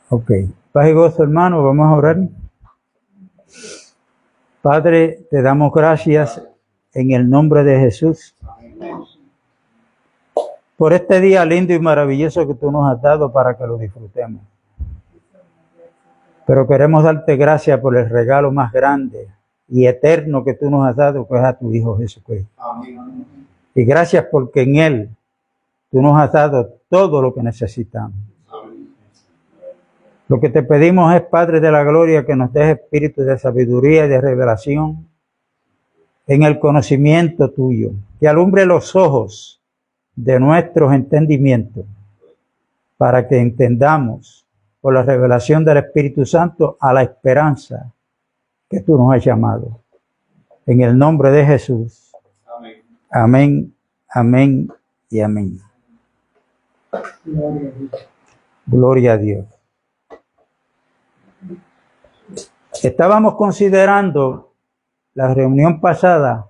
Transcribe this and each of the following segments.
Ok. Paz y gozo, hermano, vamos a orar. Padre, te damos gracias en el nombre de Jesús por este día lindo y maravilloso que tú nos has dado para que lo disfrutemos. Pero queremos darte gracias por el regalo más grande y eterno que tú nos has dado, que es a tu Hijo Jesucristo. Amén. Y gracias porque en Él tú nos has dado todo lo que necesitamos. Amén. Lo que te pedimos es, Padre de la Gloria, que nos des espíritu de sabiduría y de revelación en el conocimiento tuyo, que alumbre los ojos de nuestros entendimientos para que entendamos por la revelación del Espíritu Santo a la esperanza que tú nos has llamado. En el nombre de Jesús. Amén. Amén, amén y amén. Gloria a Dios. Estábamos considerando la reunión pasada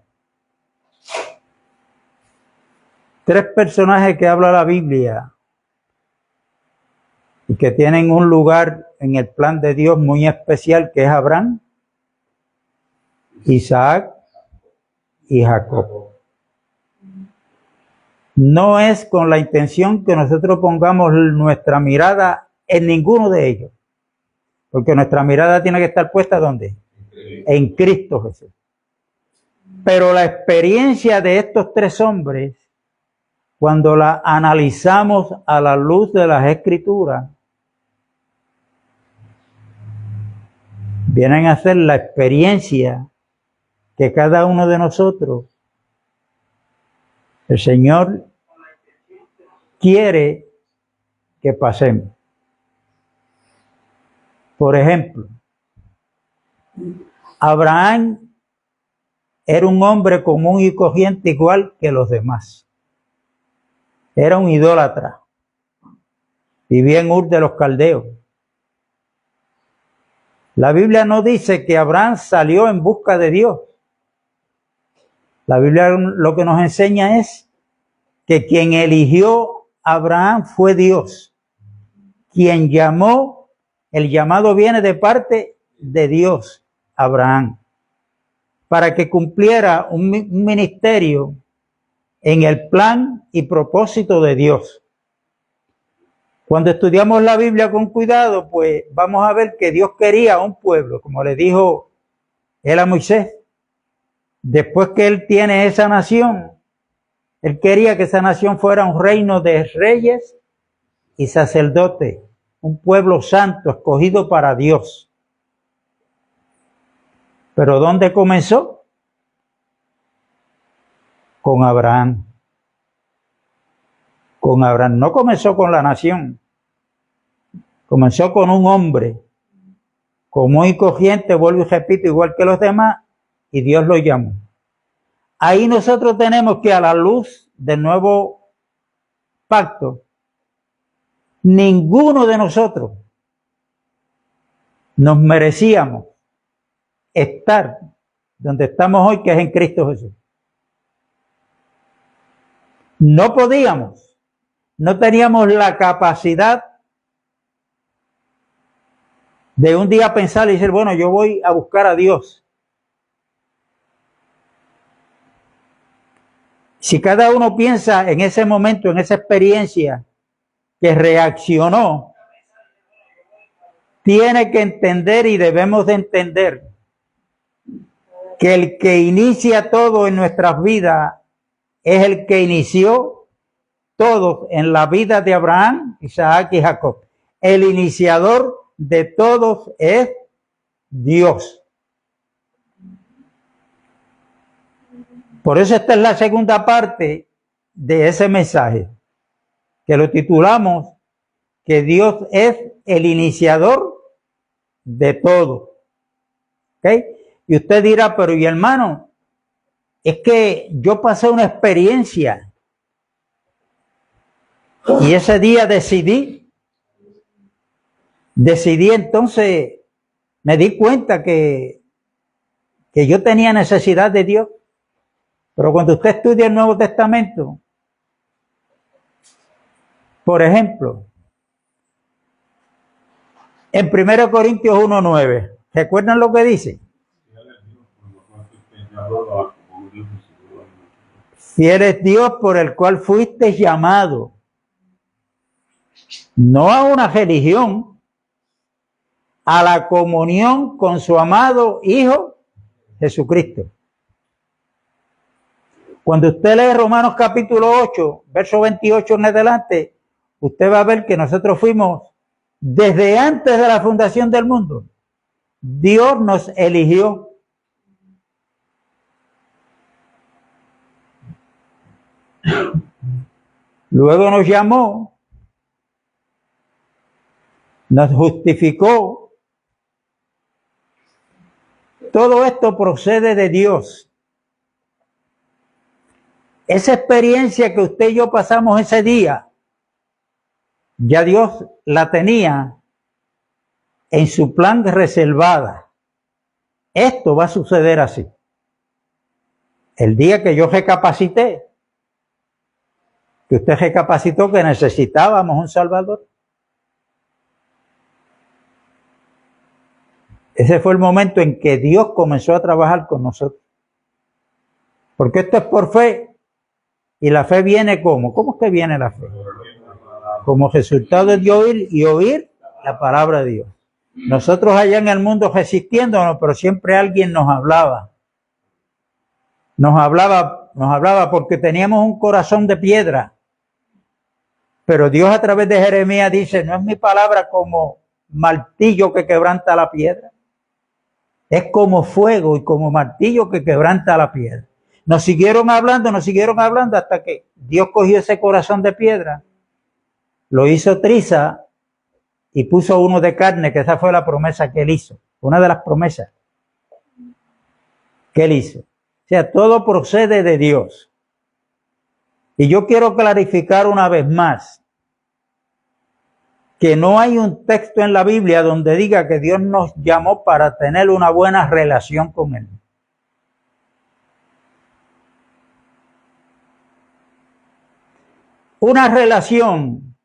3 personajes que habla la Biblia y que tienen un lugar en el plan de Dios muy especial, que es Abraham, Isaac y Jacob. No es con la intención que nosotros pongamos nuestra mirada en ninguno de ellos, porque nuestra mirada tiene que estar puesta ¿dónde? En Cristo Jesús. Pero la experiencia de estos 3 hombres, cuando la analizamos a la luz de las Escrituras, vienen a ser la experiencia que cada uno de nosotros, el Señor quiere que pasemos. Por ejemplo, Abraham era un hombre común y corriente igual que los demás. Era un idólatra. Vivía en Ur de los Caldeos. La Biblia no dice que Abraham salió en busca de Dios. La Biblia lo que nos enseña es que quien eligió a Abraham fue Dios. Quien llamó, el llamado viene de parte de Dios, Abraham, para que cumpliera un ministerio en el plan y propósito de Dios. Cuando estudiamos la Biblia con cuidado, pues vamos a ver que Dios quería un pueblo, como le dijo él a Moisés. Después que él tiene esa nación, él quería que esa nación fuera un reino de reyes y sacerdotes, un pueblo santo, escogido para Dios. ¿Pero dónde comenzó? Con Abraham. Con Abraham. No comenzó con la nación. Comenzó con un hombre común y corriente, vuelvo y repito, igual que los demás, y Dios lo llamó. Ahí nosotros tenemos que, a la luz del nuevo pacto, ninguno de nosotros nos merecíamos estar donde estamos hoy, que es en Cristo Jesús. No podíamos, no teníamos la capacidad de un día pensar y decir, bueno, yo voy a buscar a Dios. Si cada uno piensa en ese momento, en esa experiencia que reaccionó, tiene que entender y debemos de entender que el que inicia todo en nuestras vidas es el que inició todo en la vida de Abraham, Isaac y Jacob. El iniciador de todos es Dios. Por eso esta es la segunda parte de ese mensaje, que lo titulamos que Dios es el iniciador de todo. ¿Ok? Y usted dirá, pero y hermano, es que yo pasé una experiencia y ese día decidí entonces, me di cuenta que yo tenía necesidad de Dios. Pero cuando usted estudia el Nuevo Testamento, Por ejemplo, en 1 Corintios 1:9, ¿recuerdan lo que dice? Fiel es Dios por el cual fuiste llamado, no a una religión, a la comunión con su amado Hijo Jesucristo. Cuando usted lee Romanos capítulo 8, verso 28 en adelante, usted va a ver que nosotros fuimos desde antes de la fundación del mundo. Dios nos eligió. Luego nos llamó, nos justificó. Todo esto procede de Dios. Esa experiencia que usted y yo pasamos ese día, ya Dios la tenía en su plan reservada. Esto va a suceder así. El día que yo recapacité, que usted recapacitó que necesitábamos un Salvador, ese fue el momento en que Dios comenzó a trabajar con nosotros. Porque esto es por fe. Y la fe viene ¿cómo? ¿Cómo es que viene la fe? Como resultado de oír y oír la palabra de Dios. Nosotros allá en el mundo resistiéndonos, pero siempre alguien nos hablaba. Nos hablaba porque teníamos un corazón de piedra. Pero Dios a través de Jeremías dice, no es mi palabra como martillo que quebranta la piedra. Es como fuego y como martillo que quebranta la piedra. Nos siguieron hablando hasta que Dios cogió ese corazón de piedra, lo hizo triza y puso uno de carne, que esa fue la promesa que él hizo. Una de las promesas que él hizo. O sea, todo procede de Dios. Y yo quiero clarificar una vez más que no hay un texto en la Biblia donde diga que Dios nos llamó para tener una buena relación con Él. Una relación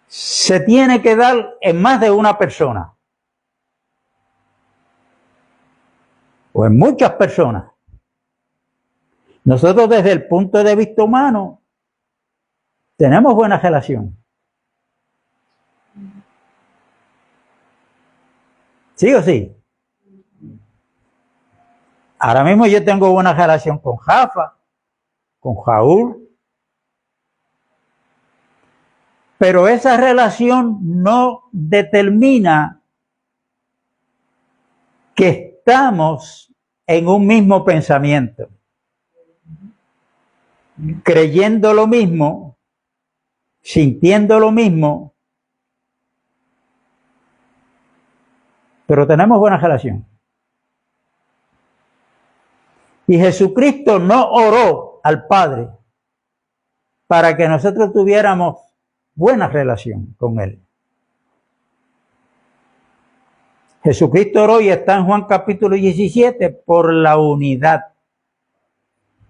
se tiene que dar en más de una persona. O en muchas personas. Nosotros desde el punto de vista humano tenemos buena relación. ¿Sí o sí? Ahora mismo yo tengo buena relación con Jafa, con Jaúl. Pero esa relación no determina que estamos en un mismo pensamiento, creyendo lo mismo, sintiendo lo mismo, pero tenemos buena relación. Y Jesucristo no oró al Padre para que nosotros tuviéramos buena relación con Él. Jesucristo oró y está en Juan capítulo 17 por la unidad.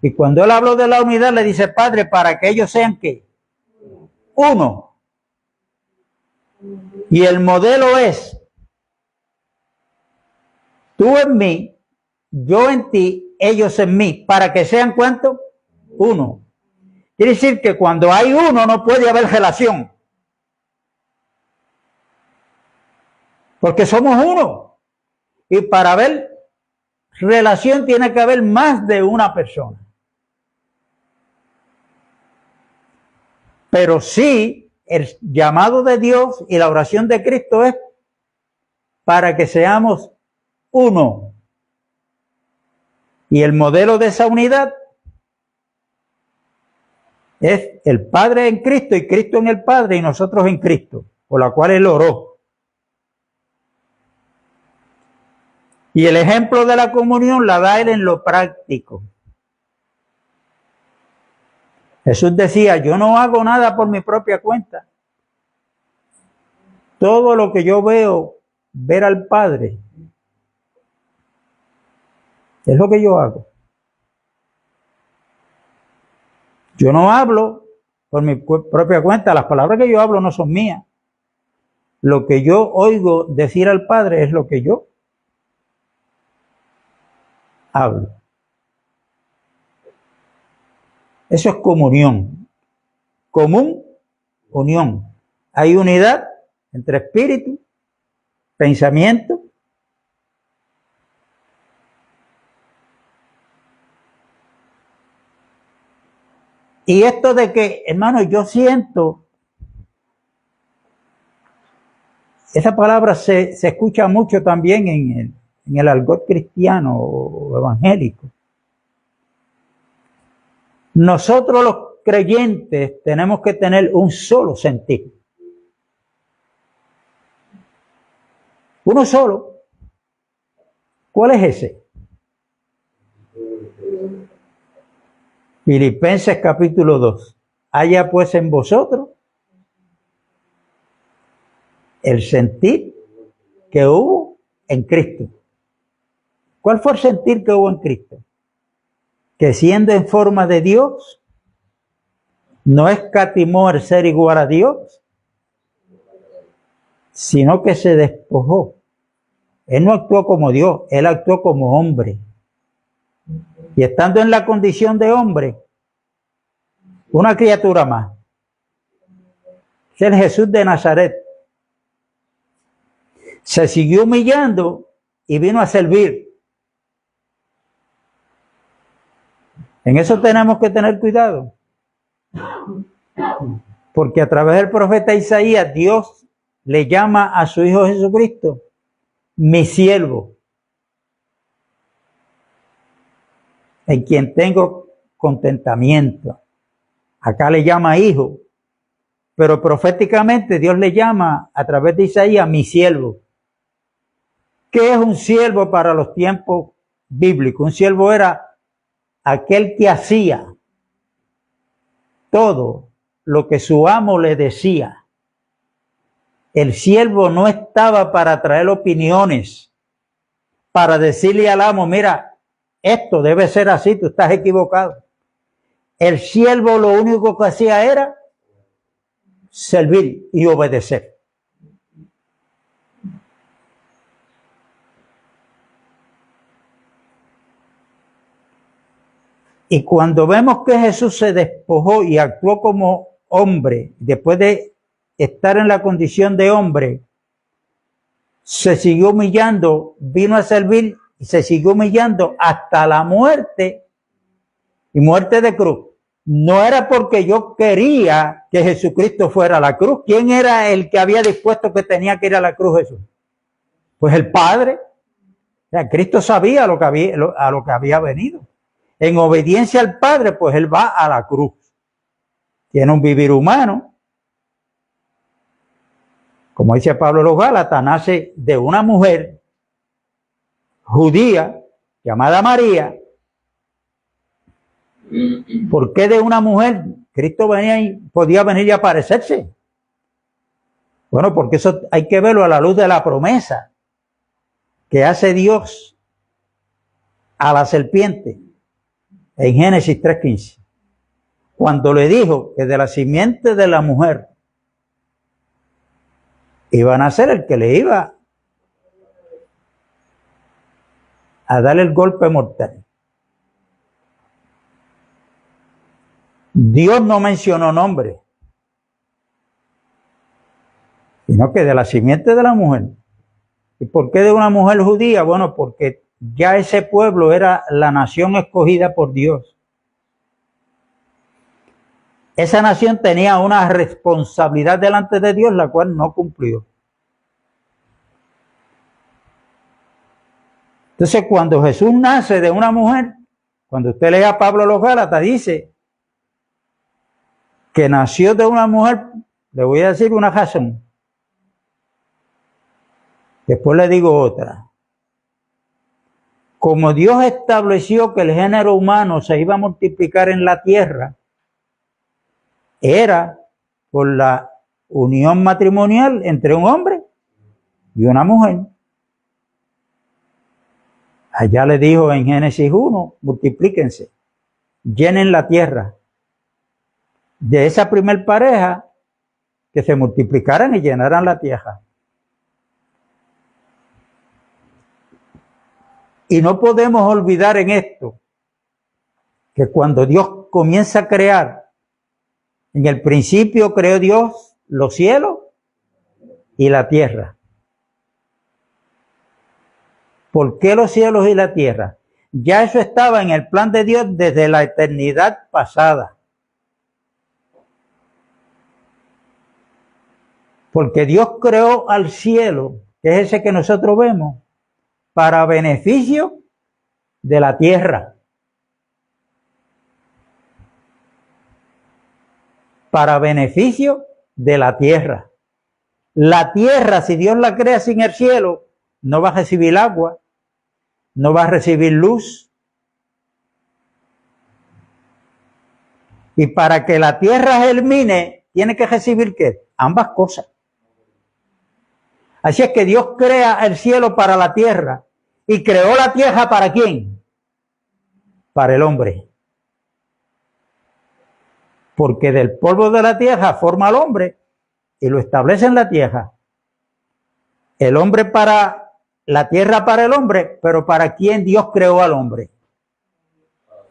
Y cuando Él habló de la unidad, le dice, Padre, para que ellos sean ¿qué? Uno. Y el modelo es, tú en mí, yo en ti, ellos en mí, para que sean ¿cuánto? Uno. Quiere decir que cuando hay uno no puede haber relación. Porque somos uno. Y para haber relación tiene que haber más de una persona. Pero sí, el llamado de Dios y la oración de Cristo es para que seamos uno. Y el modelo de esa unidad es el Padre en Cristo y Cristo en el Padre y nosotros en Cristo, por la cual Él oró. Y el ejemplo de la comunión la da Él en lo práctico. Jesús decía, yo no hago nada por mi propia cuenta. Todo lo que yo veo, ver al Padre, es lo que yo hago. Yo no hablo por mi propia cuenta. Las palabras que yo hablo no son mías. Lo que yo oigo decir al Padre es lo que yo hablo. Eso es comunión. Común, unión. Hay unidad entre espíritu, pensamiento. Y esto de que, hermano, yo siento, esa palabra se escucha mucho también en el argot cristiano o evangélico. Nosotros los creyentes tenemos que tener un solo sentir. Uno solo. ¿Cuál es ese? Filipenses capítulo 2. Haya pues en vosotros el sentir que hubo en Cristo. ¿Cuál fue el sentir que hubo en Cristo? Que siendo en forma de Dios, no escatimó el ser igual a Dios, sino que se despojó. Él no actuó como Dios, él actuó como hombre. Y estando en la condición de hombre, una criatura más, es el Jesús de Nazaret, se siguió humillando y vino a servir. En eso tenemos que tener cuidado, porque a través del profeta Isaías, Dios le llama a su Hijo Jesucristo mi siervo, en quien tengo contentamiento. Acá le llama hijo, pero proféticamente Dios le llama a través de Isaías mi siervo. ¿Qué es un siervo para los tiempos bíblicos? Un siervo era aquel que hacía todo lo que su amo le decía. El siervo no estaba para traer opiniones, para decirle al amo, mira, esto debe ser así, tú estás equivocado. El siervo lo único que hacía era servir y obedecer. Y cuando vemos que Jesús se despojó y actuó como hombre, después de estar en la condición de hombre, se siguió humillando, vino a servir y se siguió humillando hasta la muerte y muerte de cruz. No era porque yo quería que Jesucristo fuera a la cruz. ¿Quién era el que había dispuesto que tenía que ir a la cruz Jesús? Pues el Padre. O sea, Cristo sabía a lo que había venido. En obediencia al Padre, pues Él va a la cruz. Tiene un vivir humano. Como dice Pablo a los Gálatas, nace de una mujer judía llamada María. ¿Por qué de una mujer? Cristo podía venir y aparecerse. Bueno, porque eso hay que verlo a la luz de la promesa que hace Dios a la serpiente en Génesis 3:15. Cuando le dijo que de la simiente de la mujer iba a nacer el que le iba a dar el golpe mortal. Dios no mencionó nombre, sino que de la simiente de la mujer. ¿Y por qué de una mujer judía? Bueno, porque ya ese pueblo era la nación escogida por Dios. Esa nación tenía una responsabilidad delante de Dios, la cual no cumplió. Entonces, cuando Jesús nace de una mujer, cuando usted lee a Pablo a los Gálatas, dice que nació de una mujer, le voy a decir una razón. Después le digo otra. Como Dios estableció que el género humano se iba a multiplicar en la tierra, era por la unión matrimonial entre un hombre y una mujer. Allá le dijo en Génesis 1, multiplíquense, llenen la tierra. de esa primer pareja que se multiplicaran y llenaran la tierra. Y no podemos olvidar en esto que cuando Dios comienza a crear, en el principio creó Dios los cielos y la tierra. ¿Por qué los cielos y la tierra? Ya eso estaba en el plan de Dios desde la eternidad pasada. Porque Dios creó al cielo, que es ese que nosotros vemos, para beneficio de la tierra. Para beneficio de la tierra. La tierra, si Dios la crea sin el cielo, no va a recibir agua, no va a recibir luz. Y para que la tierra germine, tiene que recibir ¿qué? Ambas cosas. Así es que Dios crea el cielo para la tierra. ¿Y creó la tierra para quién? Para el hombre. Porque del polvo de la tierra forma al hombre y lo establece en la tierra. El hombre para la tierra para el hombre, pero ¿para quién Dios creó al hombre?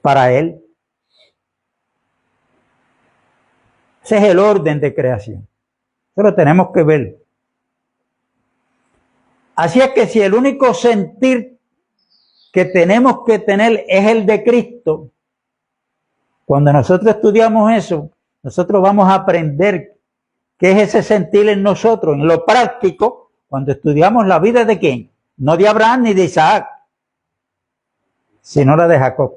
Para él. Ese es el orden de creación. Eso lo tenemos que ver. Así es que si el único sentir que tenemos que tener es el de Cristo, cuando nosotros estudiamos eso, nosotros vamos a aprender qué es ese sentir en nosotros, en lo práctico, cuando estudiamos la vida de quién, no de Abraham ni de Isaac, sino la de Jacob.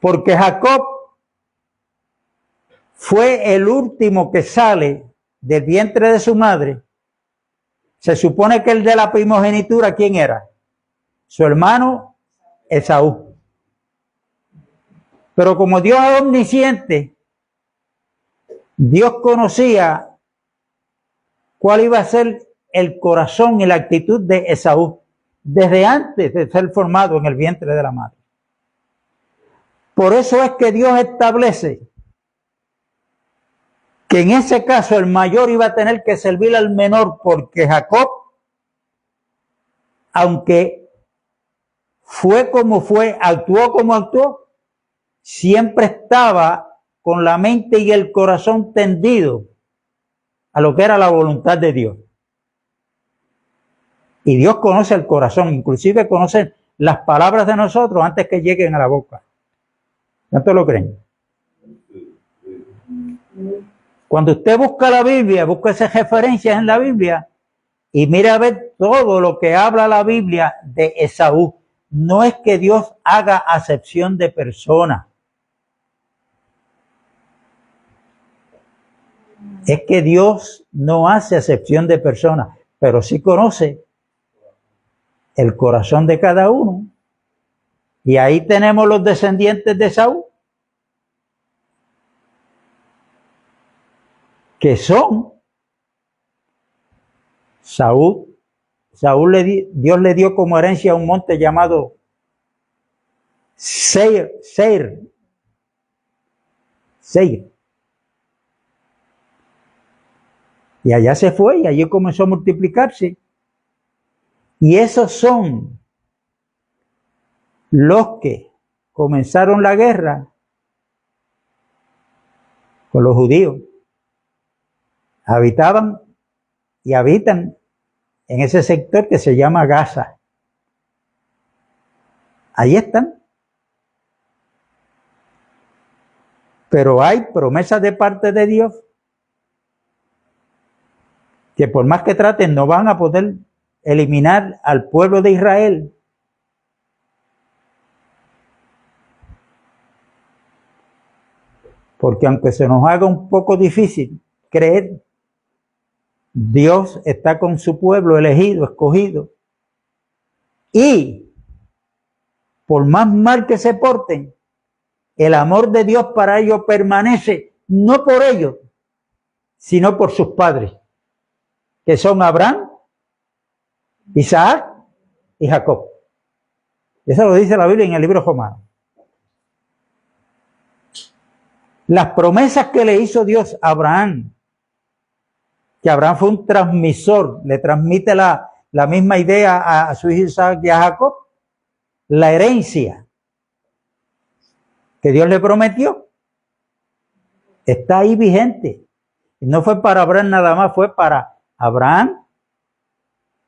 Porque Jacob fue el último que sale del vientre de su madre. Se supone que el de la primogenitura, ¿quién era? Su hermano Esaú. Pero como Dios es omnisciente, Dios conocía cuál iba a ser el corazón y la actitud de Esaú desde antes de ser formado en el vientre de la madre. Por eso es que Dios establece que en ese caso el mayor iba a tener que servir al menor, porque Jacob, aunque fue como fue, actuó como actuó, siempre estaba con la mente y el corazón tendido a lo que era la voluntad de Dios. Y Dios conoce el corazón, inclusive conoce las palabras de nosotros antes que lleguen a la boca. ¿Cuántos lo creen? Cuando usted busca la Biblia, busca esas referencias en la Biblia y mira a ver todo lo que habla la Biblia de Esaú. No es que Dios haga acepción de personas. Es que Dios no hace acepción de personas, pero sí conoce el corazón de cada uno. Y ahí tenemos los descendientes de Esaú, que son Dios le dio como herencia un monte llamado Seir. Y allá se fue y allí comenzó a multiplicarse. Y esos son los que comenzaron la guerra con los judíos. Habitaban y habitan en ese sector que se llama Gaza. Ahí están. Pero hay promesas de parte de Dios que por más que traten no van a poder eliminar al pueblo de Israel. Porque aunque se nos haga un poco difícil creer, Dios está con su pueblo elegido, escogido. Y por más mal que se porten, el amor de Dios para ellos permanece, no por ellos, sino por sus padres, que son Abraham, Isaac y Jacob. Eso lo dice la Biblia en el libro Romano. Las promesas que le hizo Dios a Abraham, que Abraham fue un transmisor, le transmite la misma idea a su hijo Isaac y a Jacob, la herencia que Dios le prometió, está ahí vigente. Y no fue para Abraham nada más, fue para Abraham,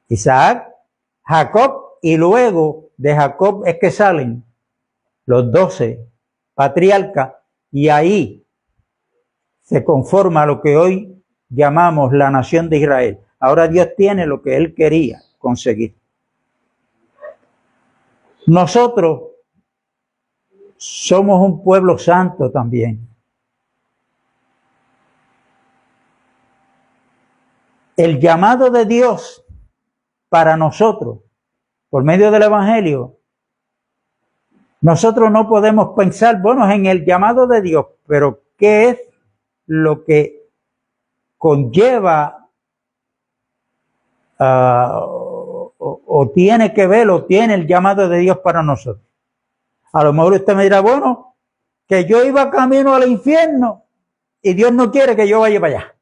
Isaac, Jacob, y luego de Jacob es que salen los 12 patriarcas, y ahí se conforma lo que hoy llamamos la nación de Israel. Ahora Dios tiene lo que Él quería conseguir. Nosotros somos un pueblo santo también. El llamado de Dios para nosotros, por medio del Evangelio, nosotros no podemos pensar, bueno, en el llamado de Dios, pero ¿qué es lo que conlleva o tiene que ver o tiene el llamado de Dios para nosotros? A lo mejor usted me dirá, bueno, que yo iba camino al infierno y Dios no quiere que yo vaya para allá.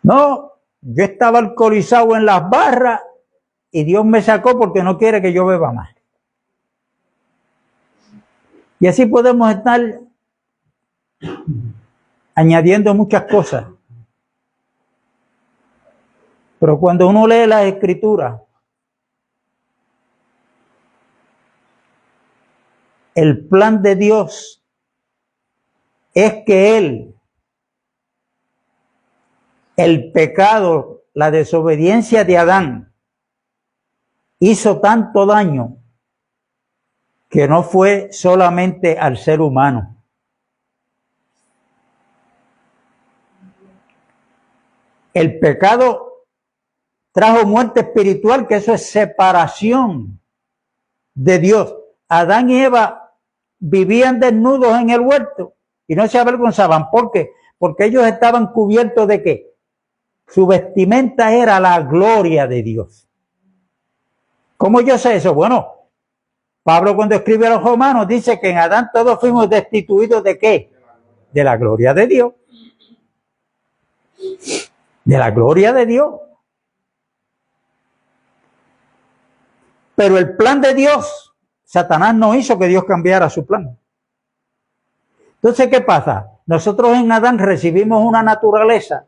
No, yo estaba alcoholizado en las barras y Dios me sacó porque no quiere que yo beba más. Y así podemos estar añadiendo muchas cosas. Pero cuando uno lee las Escrituras, el plan de Dios es que el pecado, la desobediencia de Adán, hizo tanto daño que no fue solamente al ser humano. El pecado trajo muerte espiritual, que eso es separación de Dios. Adán y Eva vivían desnudos en el huerto y no se avergonzaban. ¿Por qué? Porque ellos estaban cubiertos ¿de qué? Su vestimenta era la gloria de Dios. ¿Cómo yo sé eso? Bueno, Pablo cuando escribe a los romanos dice que en Adán todos fuimos destituidos ¿de qué? De la gloria de Dios. De la gloria de Dios. Pero el plan de Dios, Satanás no hizo que Dios cambiara su plan. Entonces, ¿qué pasa? Nosotros en Adán recibimos una naturaleza,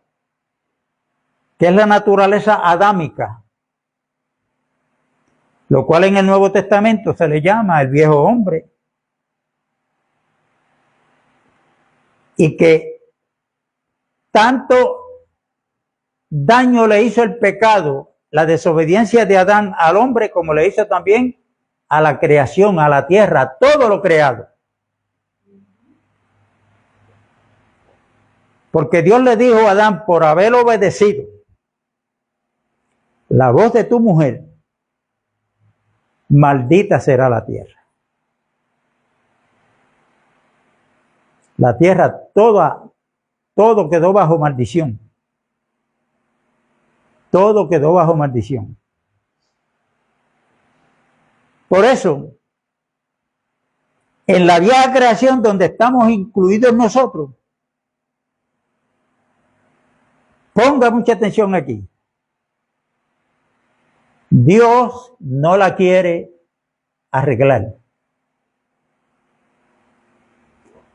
que es la naturaleza adámica, lo cual en el Nuevo Testamento se le llama el viejo hombre. Y que tanto daño le hizo el pecado, la desobediencia de Adán al hombre, como le hizo también a la creación, a la tierra, a todo lo creado. Porque Dios le dijo a Adán, por haber obedecido la voz de tu mujer, maldita será la tierra. La tierra todo quedó bajo maldición. Todo quedó bajo maldición. Por eso, en la vieja creación donde estamos incluidos nosotros, ponga mucha atención aquí. Dios no la quiere arreglar.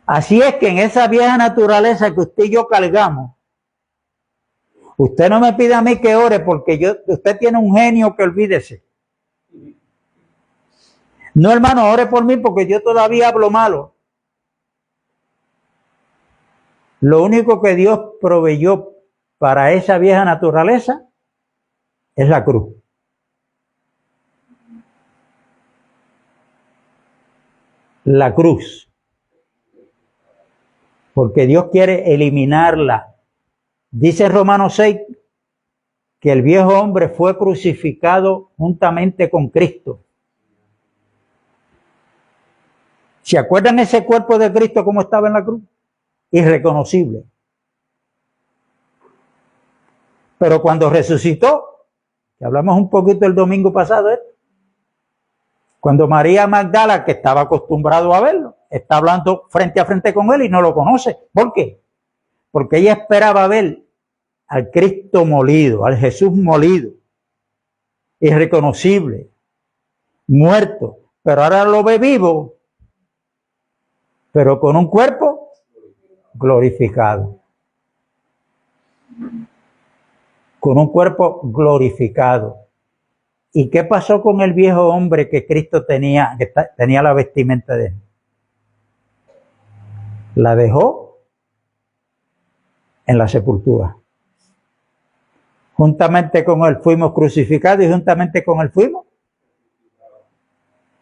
Así es que en esa vieja naturaleza que usted y yo cargamos, usted no me pida a mí que ore porque usted tiene un genio que olvídese. No, hermano, ore por mí porque yo todavía hablo malo. Lo único que Dios proveyó para esa vieja naturaleza es la cruz. La cruz. Porque Dios quiere eliminarla. Dice Romanos 6 que el viejo hombre fue crucificado juntamente con Cristo. ¿Se acuerdan ese cuerpo de Cristo cómo estaba en la cruz? Irreconocible. Pero cuando resucitó, que hablamos un poquito el domingo pasado, cuando María Magdala, que estaba acostumbrado a verlo, está hablando frente a frente con él y no lo conoce. ¿Por qué? Porque ella esperaba ver al Cristo molido, al Jesús molido, irreconocible, muerto, pero ahora lo ve vivo, pero con un cuerpo glorificado. Con un cuerpo glorificado. ¿Y qué pasó con el viejo hombre que Cristo tenía, que tenía la vestimenta de él? La dejó en la sepultura. Juntamente con él fuimos crucificados y juntamente con él fuimos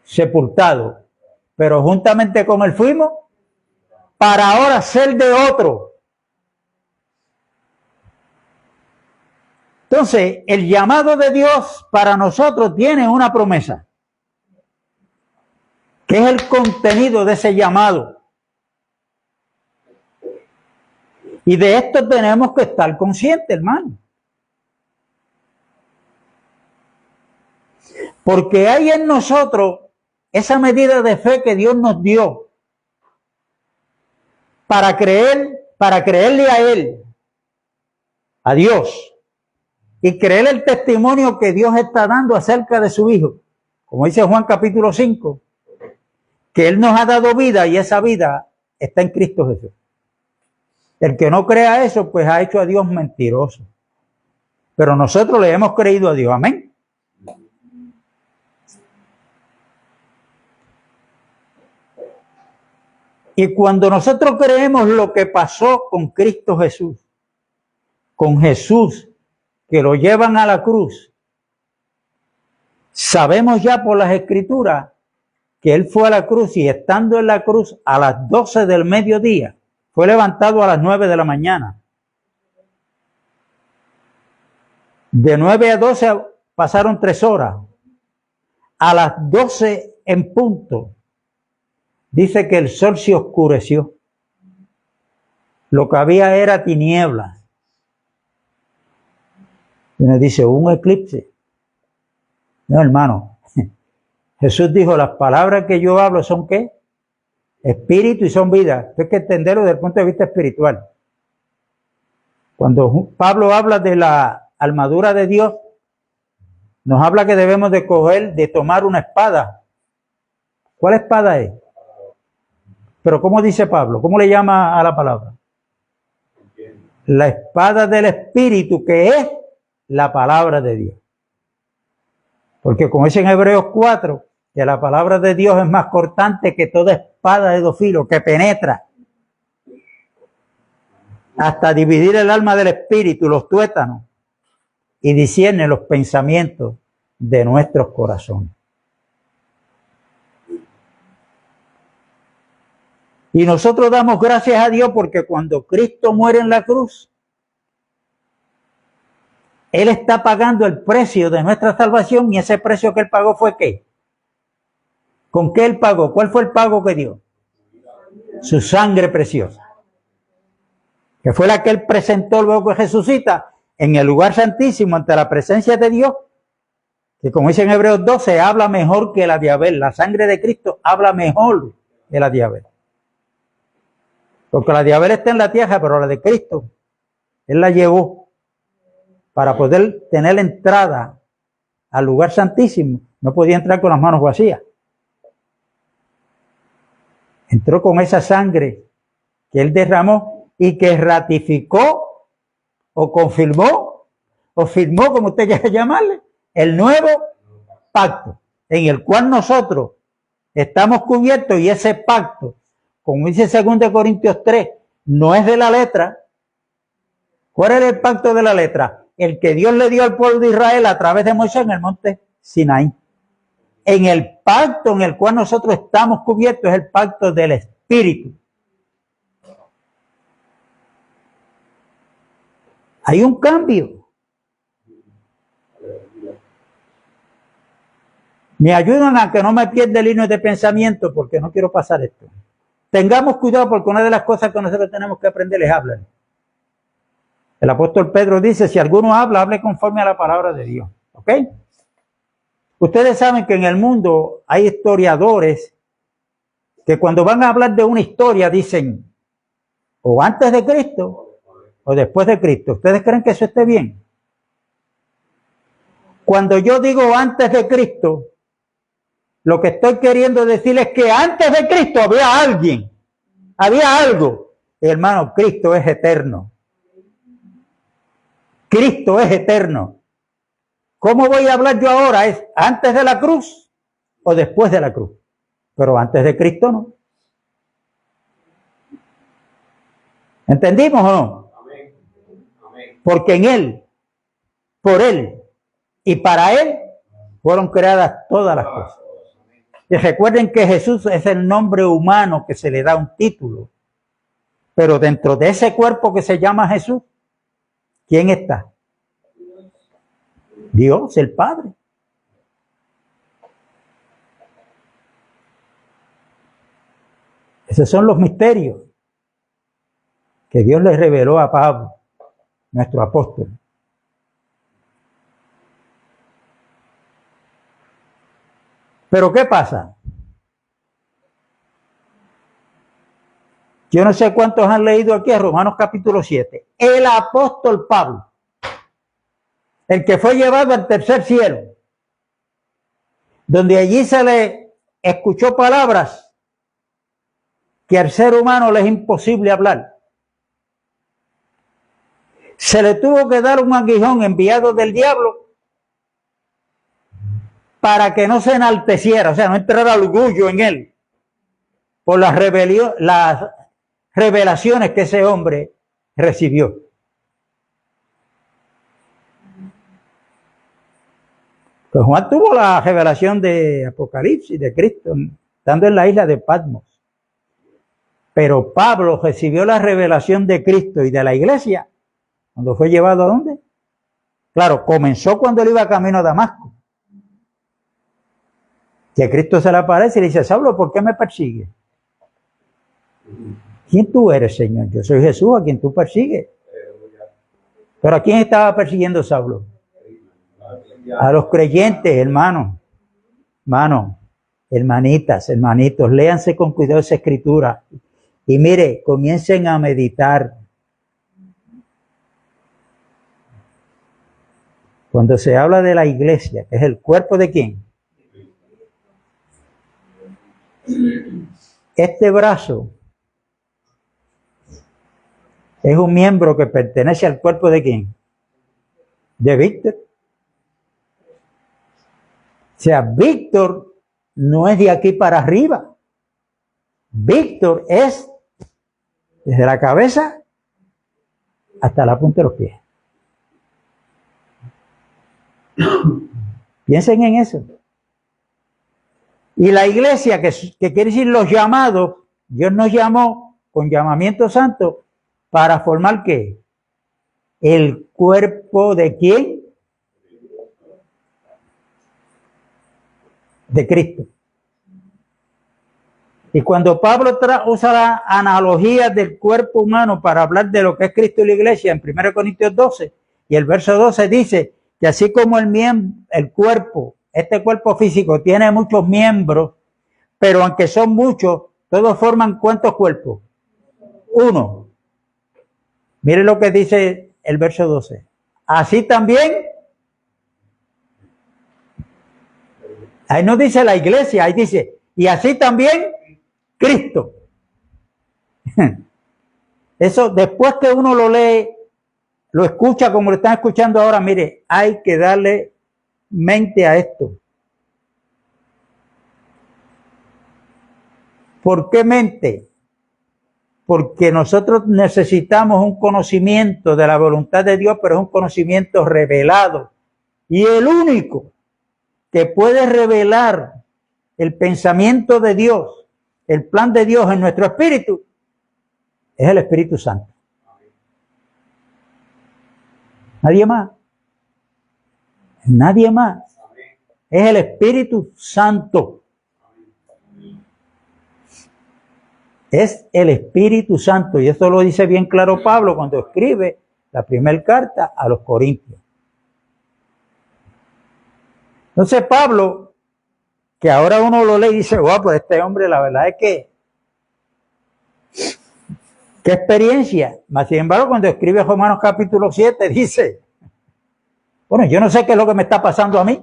sepultados. Pero juntamente con él fuimos para ahora ser de otro. Entonces, el llamado de Dios para nosotros tiene una promesa, que es el contenido de ese llamado. Y de esto tenemos que estar conscientes, hermano. Porque hay en nosotros esa medida de fe que Dios nos dio para creerle a Él, a Dios, y creer el testimonio que Dios está dando acerca de su Hijo. Como dice Juan capítulo 5, que Él nos ha dado vida y esa vida está en Cristo Jesús. El que no crea eso, pues ha hecho a Dios mentiroso. Pero nosotros le hemos creído a Dios. Amén. Y cuando nosotros creemos lo que pasó con Cristo Jesús, con Jesús, que lo llevan a la cruz, sabemos ya por las Escrituras que Él fue a la cruz y estando en la cruz a las 12 del mediodía, fue levantado a las 9 de la mañana. De 9 a 12 pasaron 3 horas. A las 12 en punto, dice que el sol se oscureció. Lo que había era tinieblas. Y nos dice, un eclipse. No, hermano. Jesús dijo, las palabras que yo hablo son ¿qué? Espíritu y son vida. Esto hay que entenderlo desde el punto de vista espiritual. Cuando Pablo habla de la armadura de Dios, nos habla que debemos de tomar una espada. ¿Cuál espada es? Pero ¿cómo dice Pablo? ¿Cómo le llama a la palabra? La espada del Espíritu, que es la palabra de Dios. Porque como dice en Hebreos 4, que la palabra de Dios es más cortante que toda espada de 2 filos, que penetra hasta dividir el alma del espíritu, los tuétanos, y discierne los pensamientos de nuestros corazones. Y nosotros damos gracias a Dios porque cuando Cristo muere en la cruz, Él está pagando el precio de nuestra salvación y ese precio que Él pagó fue ¿qué? ¿Con qué Él pagó? ¿Cuál fue el pago que dio? Su sangre preciosa, que fue la que Él presentó luego que resucita en el lugar santísimo ante la presencia de Dios, que como dice en Hebreos 12, habla mejor que la de Abel. La sangre de Cristo habla mejor que la de Abel. Porque la de Abel está en la tierra, pero la de Cristo, Él la llevó para poder tener la entrada al lugar santísimo. No podía entrar con las manos vacías. Entró con esa sangre que Él derramó y que ratificó o confirmó o firmó, como usted quiera llamarle, el nuevo pacto en el cual nosotros estamos cubiertos. Y ese pacto, como dice 2 Corintios 3, no es de la letra. ¿Cuál era el pacto de la letra? El que Dios le dio al pueblo de Israel a través de Moisés en el monte Sinaí. En el pacto en el cual nosotros estamos cubiertos es el pacto del Espíritu. Hay un cambio. Me ayudan a que no me pierda el hilo de pensamiento porque no quiero pasar esto. Tengamos cuidado porque una de las cosas que nosotros tenemos que aprender es hablar. El apóstol Pedro dice, si alguno habla, hable conforme a la palabra de Dios. ¿Ok? Ustedes saben que en el mundo hay historiadores que cuando van a hablar de una historia dicen o antes de Cristo o después de Cristo. ¿Ustedes creen que eso esté bien? Cuando yo digo antes de Cristo, lo que estoy queriendo decir es que antes de Cristo había alguien, había algo. Hermano, Cristo es eterno. Cristo es eterno. ¿Cómo voy a hablar yo ahora? ¿Es antes de la cruz o después de la cruz? Pero antes de Cristo no. ¿Entendimos o no? Amén. Amén. Porque en Él, por Él y para Él fueron creadas todas las cosas. Y recuerden que Jesús es el nombre humano que se le da un título. Pero dentro de ese cuerpo que se llama Jesús, ¿quién está? Dios, el Padre. Esos son los misterios que Dios le reveló a Pablo, nuestro apóstol. Pero ¿qué pasa? Yo no sé cuántos han leído aquí a Romanos capítulo 7. El apóstol Pablo, el que fue llevado al tercer cielo, donde allí se le escuchó palabras que al ser humano le es imposible hablar. Se le tuvo que dar un aguijón enviado del diablo para que no se enalteciera, o sea, no entrara orgullo en él por las revelaciones que ese hombre recibió. Pues Juan tuvo la revelación de Apocalipsis, de Cristo, estando en la isla de Patmos. Pero Pablo recibió la revelación de Cristo y de la iglesia cuando fue llevado ¿a dónde? Claro, comenzó cuando él iba camino a Damasco. Que Cristo se le aparece y le dice, Saulo, ¿por qué me persigues? ¿Quién tú eres, Señor? Yo soy Jesús a quien tú persigues. ¿Pero a quién estaba persiguiendo Saulo? A los creyentes, hermanos. Hermanitas, hermanitos, léanse con cuidado esa escritura. Y mire, comiencen a meditar. Cuando se habla de la iglesia, que es el cuerpo de quién? Este brazo es un miembro que pertenece al cuerpo de quién? De Víctor. O sea, Víctor no es de aquí para arriba. Víctor es desde la cabeza hasta la punta de los pies. Piensen en eso. Y la iglesia, que quiere decir los llamados, Dios nos llamó con llamamiento santo para formar ¿qué? El cuerpo de ¿quién? De Cristo. Y cuando Pablo usa la analogía del cuerpo humano para hablar de lo que es Cristo y la iglesia en 1 Corintios 12, y el verso 12 dice que así como el cuerpo, este cuerpo físico tiene muchos miembros, pero aunque son muchos, todos forman ¿cuántos cuerpos? Uno. Mire lo que dice el verso 12. Así también, ahí no dice la iglesia, ahí dice, y así también Cristo. Eso después que uno lo lee, lo escucha como lo están escuchando ahora, mire, hay que darle mente a esto. ¿Por qué mente? Porque nosotros necesitamos un conocimiento de la voluntad de Dios, pero es un conocimiento revelado. Y el único que puede revelar el pensamiento de Dios, el plan de Dios en nuestro espíritu, es el Espíritu Santo. Nadie más. Nadie más. Es el Espíritu Santo. Es el Espíritu Santo. Y esto lo dice bien claro Pablo cuando escribe la primera carta a los Corintios. Entonces Pablo, que ahora uno lo lee y dice, wow, pues este hombre la verdad es que qué experiencia. Mas sin embargo, cuando escribe Romanos capítulo 7 dice, bueno, yo no sé qué es lo que me está pasando a mí,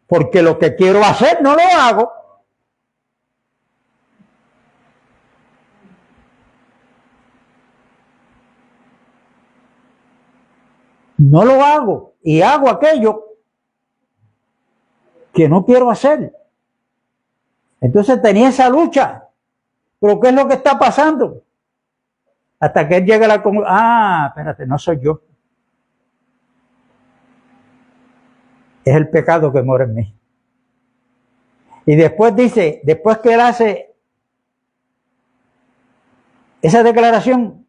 porque lo que quiero hacer no lo hago. No lo hago y hago aquello que no quiero hacer. Entonces tenía esa lucha. ¿Pero qué es lo que está pasando? Hasta que él llega a la conclusión, espérate, no soy yo. Es el pecado que mora en mí. Y después dice, después que él hace esa declaración,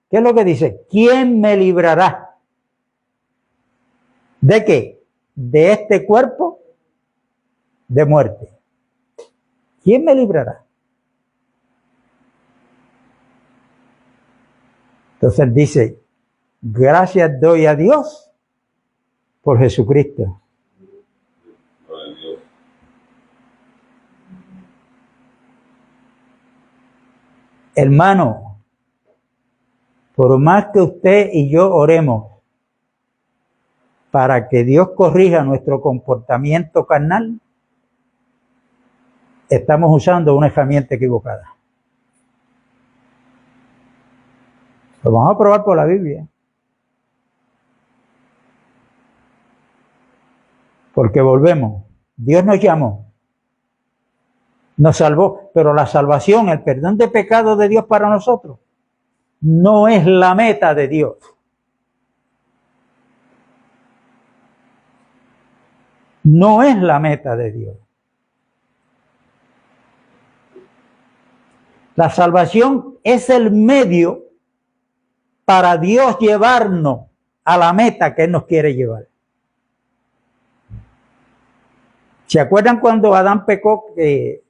¿qué es lo que dice? ¿Quién me librará? ¿De qué? De este cuerpo de muerte. ¿Quién me librará? Entonces él dice, gracias doy a Dios por Jesucristo. Hermano, por más que usted y yo oremos para que Dios corrija nuestro comportamiento carnal, estamos usando una herramienta equivocada. Lo vamos a probar por la Biblia. Porque volvemos. Dios nos llamó. Nos salvó. Pero la salvación, el perdón de pecados de Dios para nosotros, no es la meta de Dios. No es la meta de Dios. La salvación es el medio para Dios llevarnos a la meta que Él nos quiere llevar. ¿Se acuerdan cuando Adán pecó que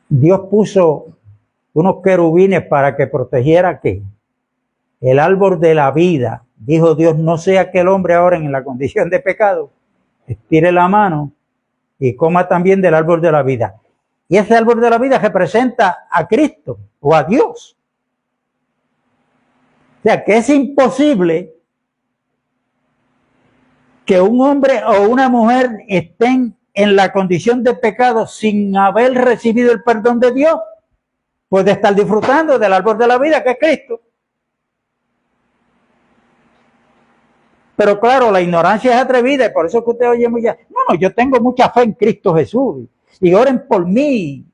Dios puso unos querubines para que protegiera ¿qué? El árbol de la vida? Dijo Dios, no sea que el hombre ahora en la condición de pecado estire la mano y coma también del árbol de la vida. Y ese árbol de la vida representa a Cristo o a Dios. O sea, que es imposible que un hombre o una mujer estén en la condición de pecado sin haber recibido el perdón de Dios. Puede estar disfrutando del árbol de la vida, que es Cristo. Pero claro, la ignorancia es atrevida y por eso que usted oye muchas, no, yo tengo mucha fe en Cristo Jesús y oren por mí.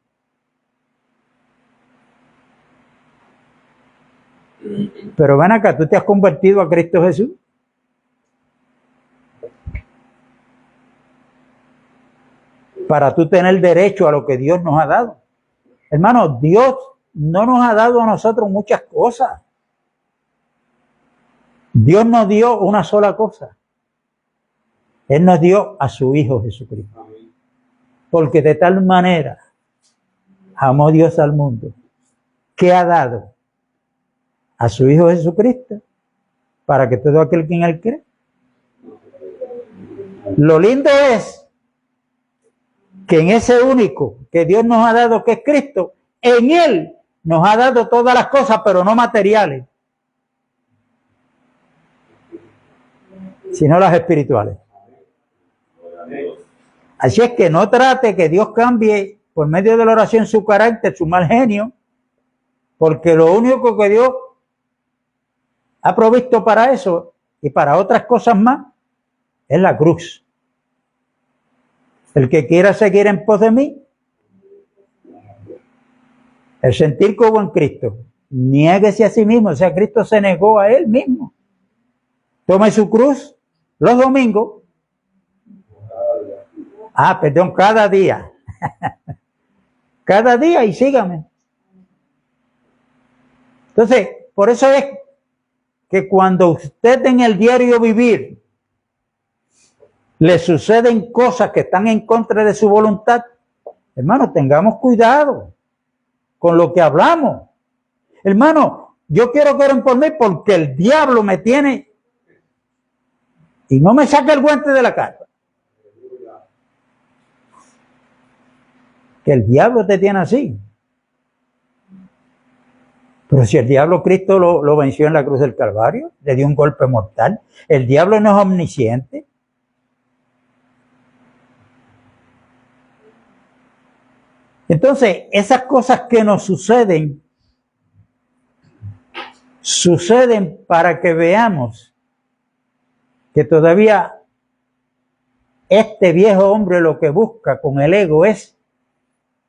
Pero ven acá, ¿tú te has convertido a Cristo Jesús? Para tú tener derecho a lo que Dios nos ha dado. Hermano, Dios no nos ha dado a nosotros muchas cosas. Dios nos dio una sola cosa. Él nos dio a su Hijo Jesucristo. Porque de tal manera amó Dios al mundo que ha dado a su Hijo Jesucristo para que todo aquel que en Él cree. Lo lindo es que en ese único que Dios nos ha dado, que es Cristo, en Él nos ha dado todas las cosas, pero no materiales, sino las espirituales. Así es que no trate que Dios cambie por medio de la oración su carácter, su mal genio, porque lo único que Dios ha provisto para eso y para otras cosas más es la cruz. El que quiera seguir en pos de mí, el sentir como en Cristo, niéguese a sí mismo. O sea, Cristo se negó a Él mismo. Tome su cruz los domingos. Cada día. Cada día y sígame. Entonces, por eso es que cuando usted en el diario vivir le suceden cosas que están en contra de su voluntad, hermano, tengamos cuidado con lo que hablamos. Hermano, Yo quiero que oren por mí porque el diablo me tiene y no me saque el guante de la cara. Que el diablo te tiene así. Pero si el diablo Cristo lo venció en la cruz del Calvario, le dio un golpe mortal. El diablo no es omnisciente. Entonces, esas cosas que nos suceden para que veamos que todavía este viejo hombre lo que busca con el ego es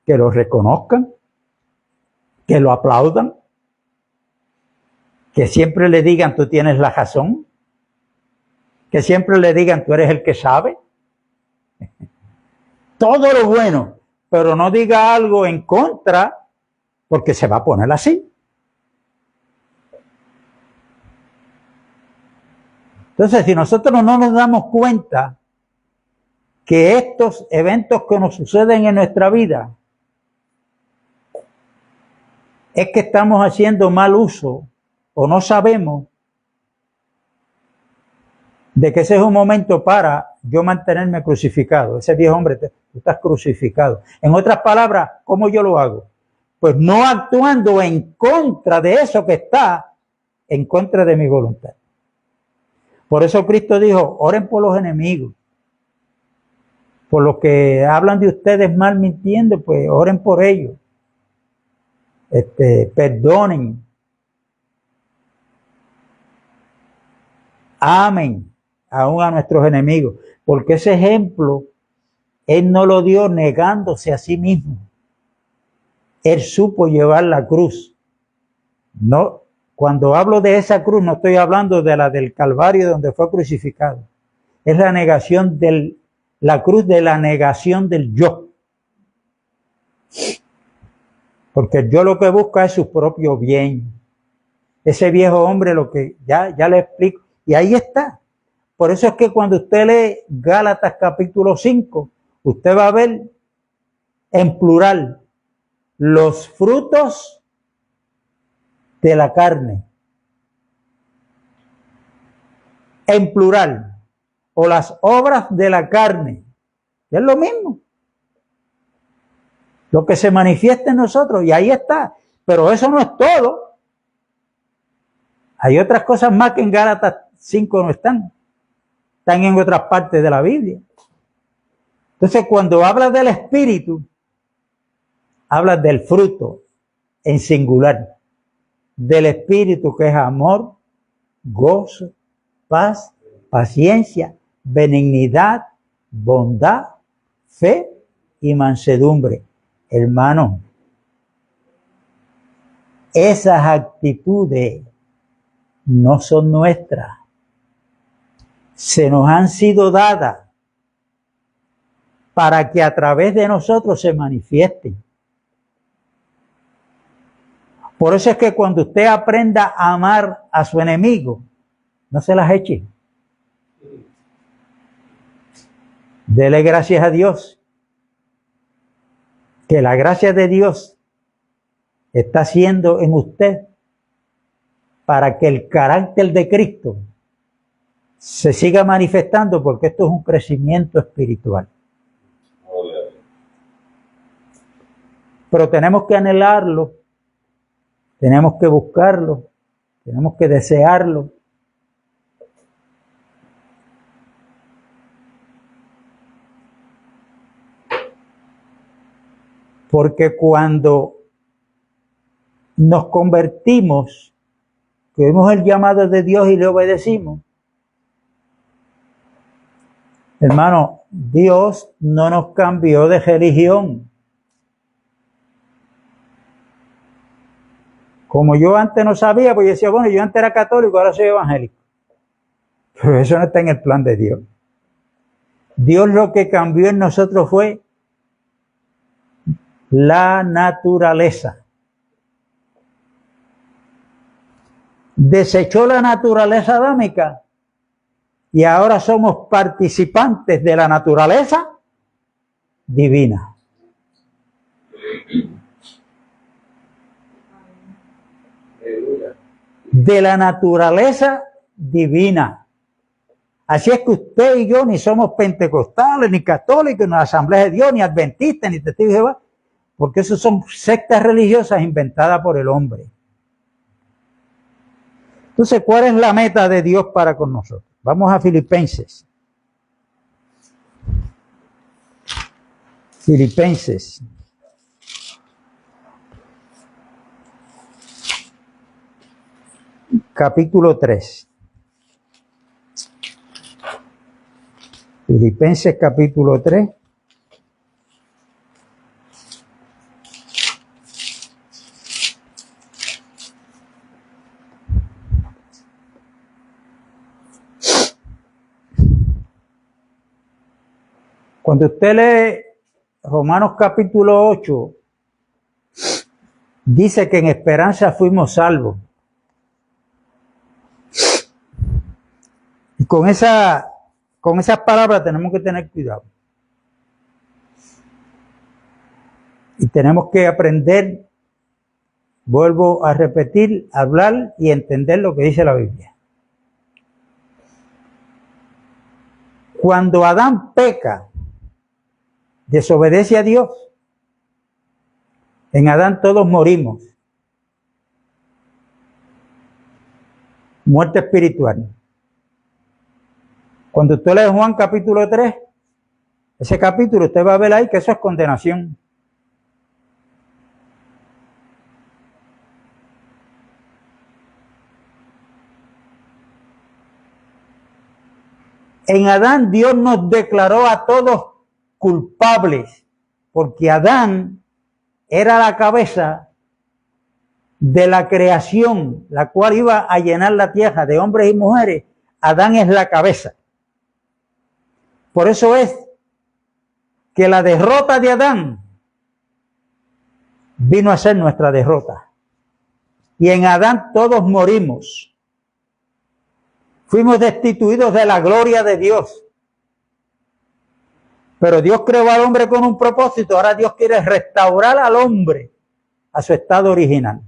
que lo reconozcan, que lo aplaudan, que siempre le digan tú tienes la razón, que siempre le digan tú eres el que sabe. Todo lo bueno, pero no diga algo en contra porque se va a poner así. Entonces, si nosotros no nos damos cuenta que estos eventos que nos suceden en nuestra vida es que estamos haciendo mal uso o no sabemos de que ese es un momento para yo mantenerme crucificado. Ese viejo hombre, tú estás crucificado. En otras palabras, ¿cómo yo lo hago? Pues no actuando en contra de eso que está en contra de mi voluntad. Por eso Cristo dijo, oren por los enemigos. Por los que hablan de ustedes mal mintiendo, pues oren por ellos. Perdonen. Amen aún a nuestros enemigos. Porque ese ejemplo, Él no lo dio negándose a sí mismo. Él supo llevar la cruz. No, cuando hablo de esa cruz, no estoy hablando de la del Calvario donde fue crucificado. Es la negación la cruz de la negación del yo. Porque el yo lo que busca es su propio bien. Ese viejo hombre lo que ya le explico. Y ahí está. Por eso es que cuando usted lee Gálatas capítulo 5, usted va a ver en plural los frutos de la carne. En plural. O las obras de la carne. Es lo mismo. Lo que se manifiesta en nosotros. Y ahí está. Pero eso no es todo. Hay otras cosas más que en Gálatas 5 no están. Están en otras partes de la Biblia. Entonces, cuando habla del Espíritu, habla del fruto en singular. Del Espíritu, que es amor, gozo, paz, paciencia, benignidad, bondad, fe y mansedumbre. Hermano, esas actitudes no son nuestras. Se nos han sido dadas para que a través de nosotros se manifiesten. Por eso es que cuando usted aprenda a amar a su enemigo, no se las eche. Dele gracias a Dios. Que la gracia de Dios está haciendo en usted para que el carácter de Cristo se siga manifestando, porque esto es un crecimiento espiritual. Pero tenemos que anhelarlo, tenemos que buscarlo, tenemos que desearlo. Porque cuando nos convertimos, que oímos el llamado de Dios y le obedecimos, hermano, Dios no nos cambió de religión. Como yo antes no sabía, pues yo decía, bueno, yo antes era católico, ahora soy evangélico. Pero eso no está en el plan de Dios. Dios lo que cambió en nosotros fue la naturaleza. Desechó la naturaleza adámica y ahora somos participantes de la naturaleza divina. de la naturaleza divina. Así es que usted y yo ni somos pentecostales, ni católicos, ni Asamblea de Dios, ni adventistas, ni testigos de Jehová, porque esos son sectas religiosas inventadas por el hombre. Entonces, ¿cuál es la meta de Dios para con nosotros? Vamos a Filipenses. Filipenses. Capítulo 3. Filipenses capítulo 3. Cuando usted lee Romanos capítulo 8, dice que en esperanza fuimos salvos. Y con esas palabras tenemos que tener cuidado. Y tenemos que aprender, vuelvo a repetir, hablar y entender lo que dice la Biblia. Cuando Adán peca, desobedece a Dios, en Adán todos morimos. Muerte espiritual. Cuando usted lee Juan capítulo 3, ese capítulo usted va a ver ahí que eso es condenación. En Adán Dios nos declaró a todos culpables, porque Adán era la cabeza de la creación, la cual iba a llenar la tierra de hombres y mujeres. Adán es la cabeza. Por eso es que la derrota de Adán vino a ser nuestra derrota. Y en Adán todos morimos. Fuimos destituidos de la gloria de Dios. Pero Dios creó al hombre con un propósito. Ahora Dios quiere restaurar al hombre a su estado original.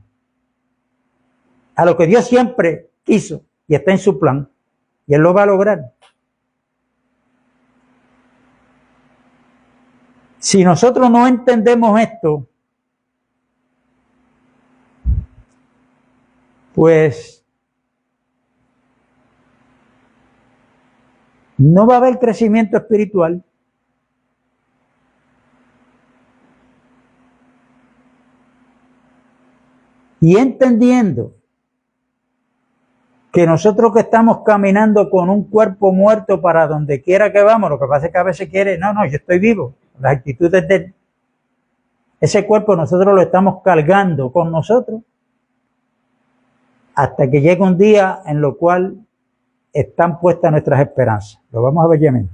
A lo que Dios siempre quiso y está en su plan. Y Él lo va a lograr. Si nosotros no entendemos esto, pues no va a haber crecimiento espiritual. Y entendiendo que nosotros que estamos caminando con un cuerpo muerto para donde quiera que vamos, lo que pasa es que a veces quiere, no, yo estoy vivo. Las actitudes de ese cuerpo nosotros lo estamos cargando con nosotros hasta que llegue un día en lo cual están puestas nuestras esperanzas. Lo vamos a ver ya mismo.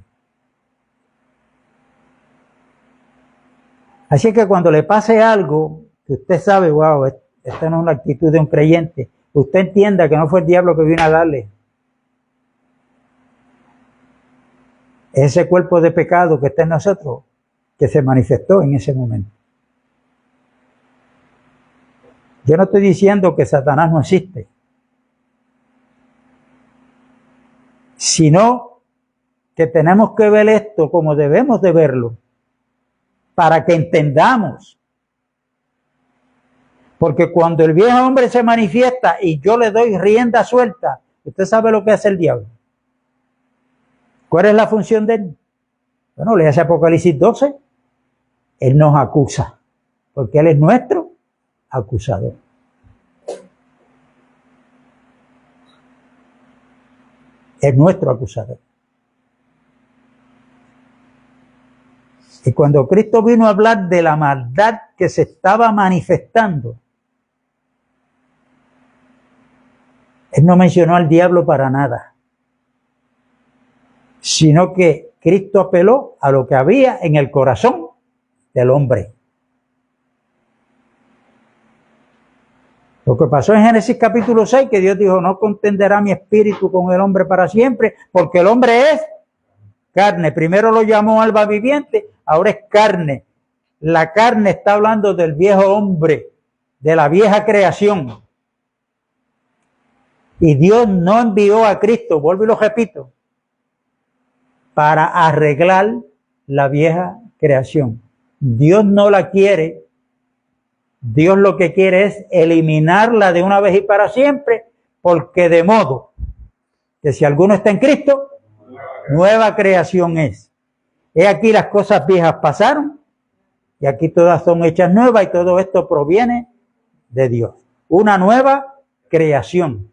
Así que cuando le pase algo que usted sabe, wow, esta no es una actitud de un creyente, usted entienda que no fue el diablo que vino a darle. Ese cuerpo de pecado que está en nosotros, que se manifestó en ese momento. Yo no estoy diciendo que Satanás no existe, sino que tenemos que ver esto como debemos de verlo, para que entendamos. Porque cuando el viejo hombre se manifiesta y yo le doy rienda suelta, usted sabe lo que hace el diablo. ¿Cuál es la función de él? Bueno, léase Apocalipsis 12. Él nos acusa, porque Él es nuestro acusador. Es nuestro acusador. Y cuando Cristo vino a hablar de la maldad que se estaba manifestando, Él no mencionó al diablo para nada, sino que Cristo apeló a lo que había en el corazón del hombre. Lo que pasó en Génesis capítulo 6, que Dios dijo, no contenderá mi espíritu con el hombre para siempre, porque el hombre es carne. Primero lo llamó alma viviente, ahora es carne. La carne está hablando del viejo hombre, de la vieja creación. Y Dios no envió a Cristo, vuelvo y lo repito, para arreglar la vieja creación. Dios no la quiere. Dios lo que quiere es eliminarla de una vez y para siempre, porque de modo que si alguno está en Cristo, nueva creación es. He aquí las cosas viejas pasaron y aquí todas son hechas nuevas y todo esto proviene de Dios. Una nueva creación.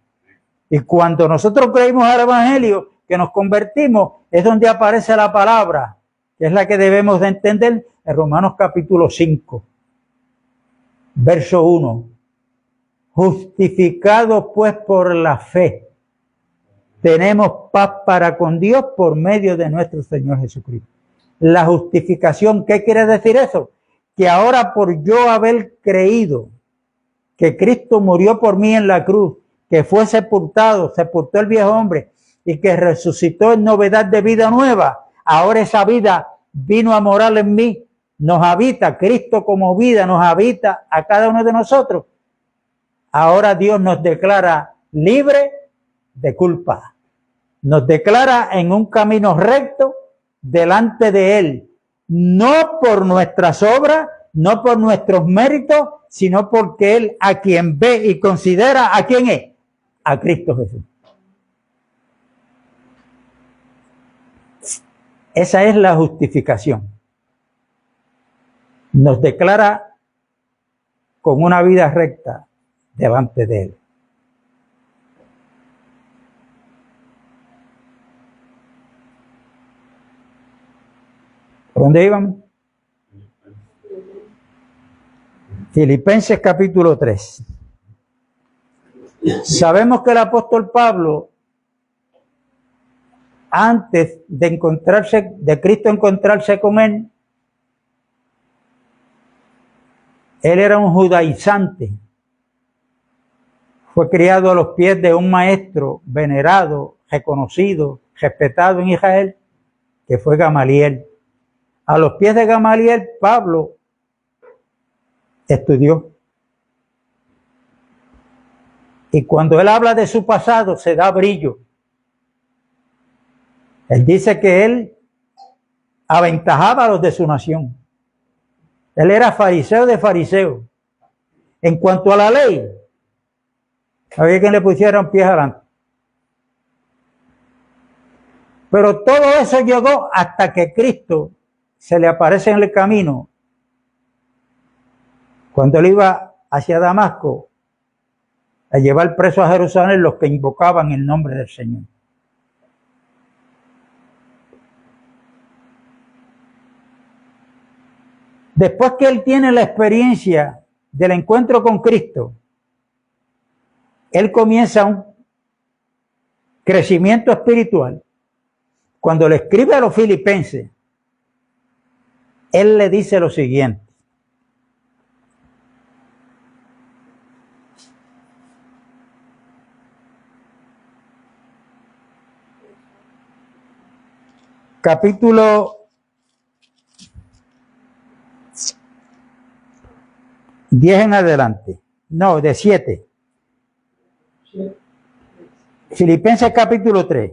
Y cuando nosotros creímos al Evangelio, que nos convertimos, es donde aparece la palabra, que es la que debemos de entender en Romanos capítulo 5, verso 1. Justificados pues por la fe, tenemos paz para con Dios por medio de nuestro Señor Jesucristo. La justificación, ¿qué quiere decir eso? Que ahora por yo haber creído que Cristo murió por mí en la cruz, que fue sepultado, sepultó el viejo hombre y que resucitó en novedad de vida nueva, ahora esa vida vino a morar en mí, nos habita, Cristo como vida nos habita a cada uno de nosotros. Ahora Dios nos declara libre de culpa. Nos declara en un camino recto delante de Él, no por nuestras obras, no por nuestros méritos, sino porque Él a quien ve y considera, ¿a quién es? A Cristo Jesús. Esa es la justificación. Nos declara con una vida recta delante de Él. ¿Por dónde íbamos? Filipenses capítulo 3. Sabemos que el apóstol Pablo, antes de Cristo encontrarse con él era un judaizante. Fue criado a los pies de un maestro venerado, reconocido, respetado en Israel, que fue Gamaliel. A los pies de Gamaliel, Pablo estudió. Y cuando él habla de su pasado, se da brillo. Él dice que él aventajaba a los de su nación. Él era fariseo de fariseos. En cuanto a la ley, había quien le pusiera un pie adelante. Pero todo eso llegó hasta que Cristo se le aparece en el camino. Cuando él iba hacia Damasco a llevar preso a Jerusalén los que invocaban el nombre del Señor. Después que él tiene la experiencia del encuentro con Cristo, él comienza un crecimiento espiritual. Cuando le escribe a los filipenses, él le dice lo siguiente: capítulo 10 en adelante, no, de 7. Filipenses capítulo 3.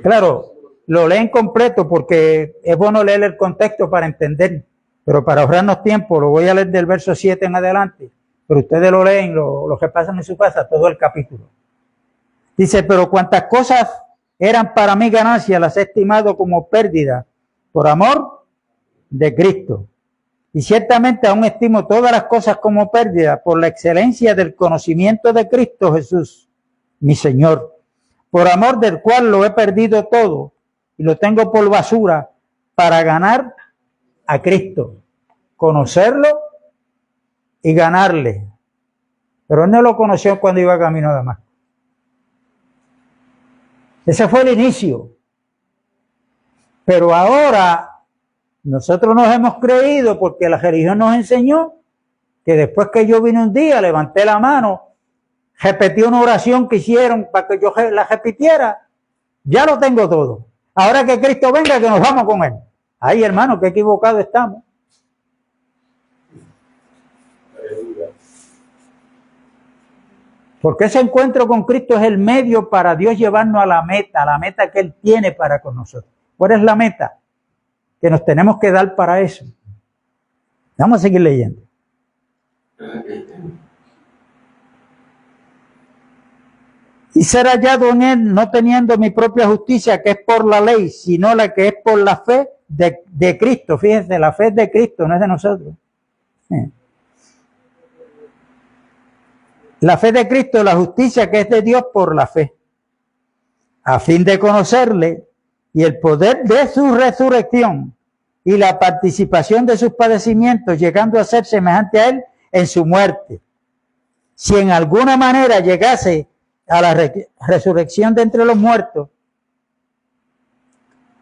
Claro, lo leen completo porque es bueno leer el contexto para entender, pero para ahorrarnos tiempo lo voy a leer del verso 7 en adelante, pero ustedes lo leen, lo que pasan en su casa, todo el capítulo. Dice: pero cuantas cosas eran para mí ganancia, las he estimado como pérdida por amor de Cristo. Y ciertamente aún estimo todas las cosas como pérdida por la excelencia del conocimiento de Cristo Jesús, mi Señor, por amor del cual lo he perdido todo y lo tengo por basura para ganar a Cristo, conocerlo y ganarle. Pero él no lo conoció cuando iba camino a Damasco. Ese fue el inicio. Pero ahora nosotros nos hemos creído, porque la religión nos enseñó que después que yo vine un día, levanté la mano, repetí una oración que hicieron para que yo la repitiera, ya lo tengo todo. Ahora que Cristo venga, que nos vamos con Él. Ay, hermano, qué equivocados estamos. Porque ese encuentro con Cristo es el medio para Dios llevarnos a la meta que Él tiene para con nosotros. ¿Cuál es la meta? Que nos tenemos que dar para eso. Vamos a seguir leyendo. Y ser hallado en Él, no teniendo mi propia justicia, que es por la ley, sino la que es por la fe de Cristo. Fíjense, la fe es de Cristo, no es de nosotros. La fe de Cristo, la justicia que es de Dios por la fe, a fin de conocerle y el poder de su resurrección y la participación de sus padecimientos, llegando a ser semejante a Él en su muerte. Si en alguna manera llegase a la resurrección de entre los muertos,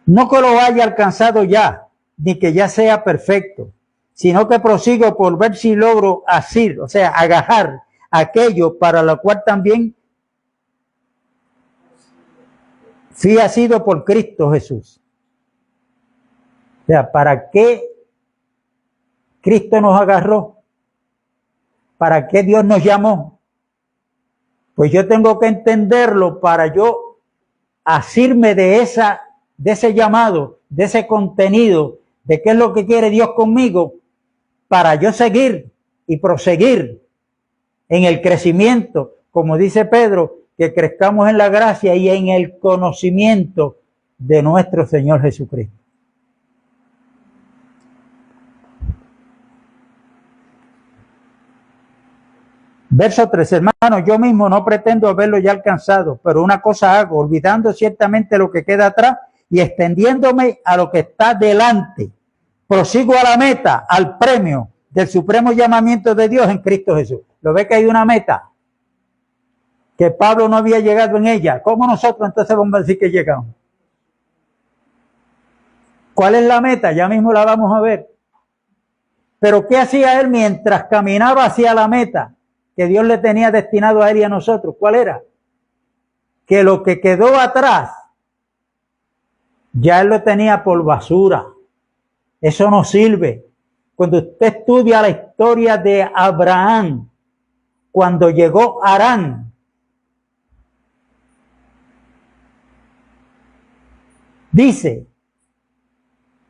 no que lo haya alcanzado ya, ni que ya sea perfecto, sino que prosigo por ver si logro asir, o sea, agarrar aquello para lo cual también fui asido por Cristo Jesús. O sea, ¿para qué Cristo nos agarró? ¿Para qué Dios nos llamó? Pues yo tengo que entenderlo para yo asirme de ese llamado, de ese contenido, de qué es lo que quiere Dios conmigo, para yo seguir y proseguir en el crecimiento, como dice Pedro, que crezcamos en la gracia y en el conocimiento de nuestro Señor Jesucristo. Verso 3, hermanos, yo mismo no pretendo haberlo ya alcanzado, pero una cosa hago, olvidando ciertamente lo que queda atrás y extendiéndome a lo que está delante. Prosigo a la meta, al premio del supremo llamamiento de Dios en Cristo Jesús. ¿Lo ve que hay una meta? Que Pablo no había llegado en ella. ¿Cómo nosotros entonces vamos a decir que llegamos? ¿Cuál es la meta? Ya mismo la vamos a ver. Pero ¿qué hacía él mientras caminaba hacia la meta que Dios le tenía destinado a él y a nosotros? ¿Cuál era? Que lo que quedó atrás, ya él lo tenía por basura. Eso no sirve. Cuando usted estudia la historia de Abraham, cuando llegó a Harán, dice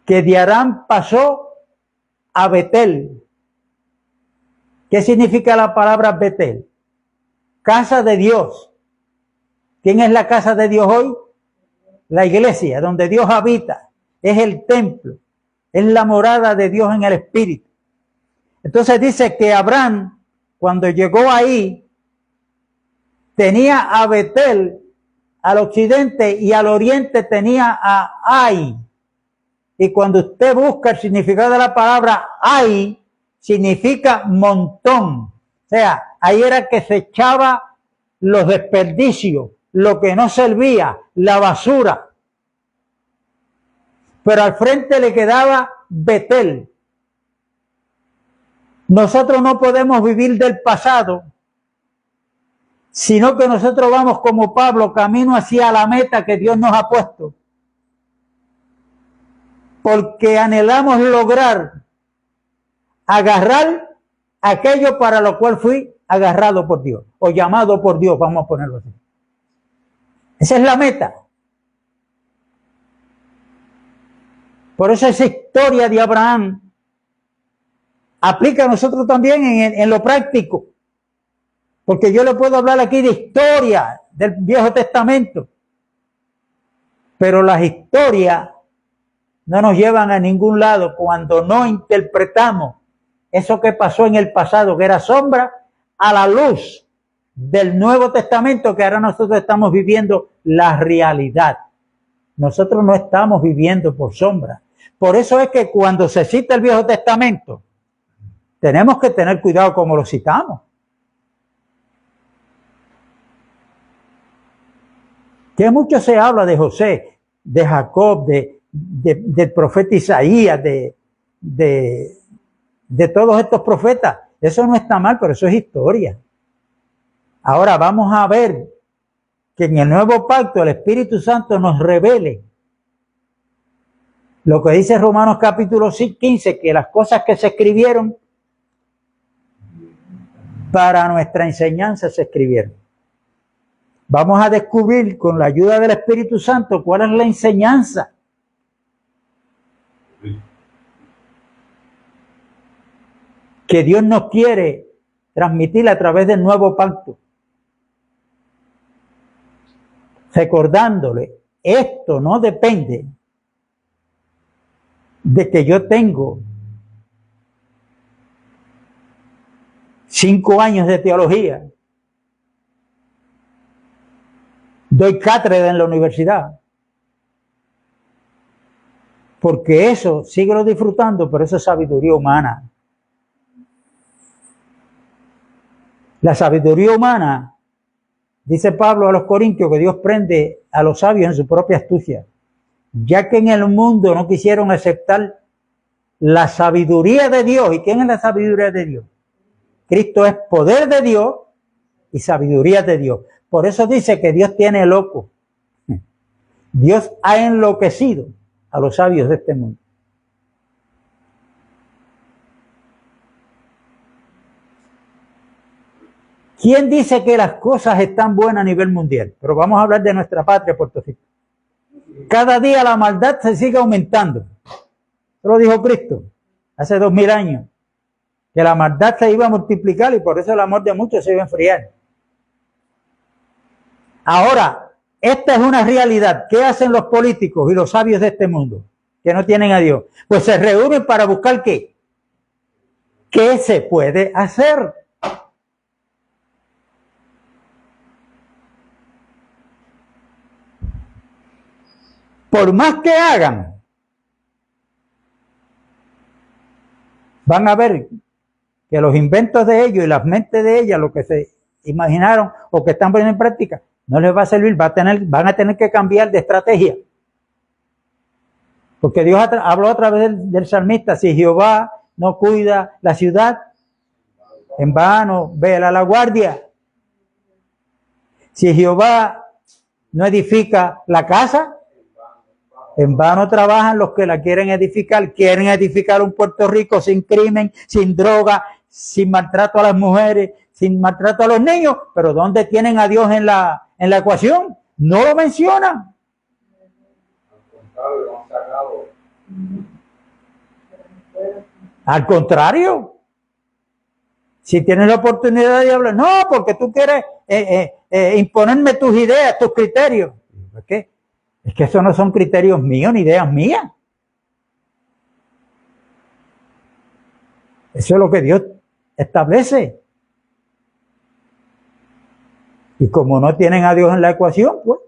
que de Harán pasó a Betel. ¿Qué significa la palabra Betel? Casa de Dios. ¿Quién es la casa de Dios hoy? La iglesia, donde Dios habita. Es el templo. Es la morada de Dios en el Espíritu. Entonces dice que Abraham, cuando llegó ahí, tenía a Betel al occidente y al oriente tenía a Ai. Y cuando usted busca el significado de la palabra Ai, significa montón. O sea, ahí era que se echaba los desperdicios, lo que no servía, la basura. Pero al frente le quedaba Betel. Nosotros no podemos vivir del pasado, sino que nosotros vamos como Pablo, camino hacia la meta que Dios nos ha puesto. Porque anhelamos lograr agarrar aquello para lo cual fui agarrado por Dios, o llamado por Dios, vamos a ponerlo así. Esa es la meta. Por eso esa historia de Abraham aplica a nosotros también en lo práctico. Porque yo le puedo hablar aquí de historia del Viejo Testamento. Pero las historias no nos llevan a ningún lado cuando no interpretamos eso que pasó en el pasado, que era sombra, a la luz del Nuevo Testamento, que ahora nosotros estamos viviendo la realidad. Nosotros no estamos viviendo por sombra. Por eso es que cuando se cita el Viejo Testamento, tenemos que tener cuidado cómo lo citamos. Que mucho se habla de José, de Jacob, del profeta Isaías, de todos estos profetas. Eso no está mal, pero eso es historia. Ahora vamos a ver que en el nuevo pacto el Espíritu Santo nos revele lo que dice Romanos capítulo 15, que las cosas que se escribieron para nuestra enseñanza se escribieron. vamos a descubrir con la ayuda del Espíritu Santo cuál es la enseñanza. Que Dios nos quiere transmitir a través del nuevo pacto. Recordándole, esto no depende de que yo tengo 5 años de teología, doy cátedra en la universidad, porque eso síguelo disfrutando, pero eso es sabiduría humana. La sabiduría humana, dice Pablo a los Corintios, que Dios prende a los sabios en su propia astucia, ya que en el mundo no quisieron aceptar la sabiduría de Dios. ¿Y quién es la sabiduría de Dios? Cristo es poder de Dios y sabiduría de Dios. Por eso dice que Dios tiene loco. Dios ha enloquecido a los sabios de este mundo. ¿Quién dice que las cosas están buenas a nivel mundial? Pero vamos a hablar de nuestra patria, Puerto Rico. Cada día la maldad se sigue aumentando. Eso lo dijo Cristo hace 2000 años. Que la maldad se iba a multiplicar y por eso el amor de muchos se iba a enfriar. Ahora, esta es una realidad. ¿Qué hacen los políticos y los sabios de este mundo que no tienen a Dios? Pues se reúnen para buscar ¿qué? ¿Qué se puede hacer? Por más que hagan, van a ver que los inventos de ellos y las mentes de ellas, lo que se imaginaron o que están poniendo en práctica, no les va a servir, van a tener que cambiar de estrategia. Porque Dios habló a través del salmista, si Jehová no cuida la ciudad, en vano vela la guardia. Si Jehová no edifica la casa, en vano trabajan los que la quieren edificar. Quieren edificar un Puerto Rico sin crimen, sin droga, sin maltrato a las mujeres, sin maltrato a los niños. Pero ¿dónde tienen a Dios en la ecuación? No lo mencionan. Al contrario. Si tienes la oportunidad de hablar, no, porque tú quieres imponerme tus ideas, tus criterios. ¿Por qué? Es que esos no son criterios míos ni ideas mías. Eso es lo que Dios establece. Y como no tienen a Dios en la ecuación, pues.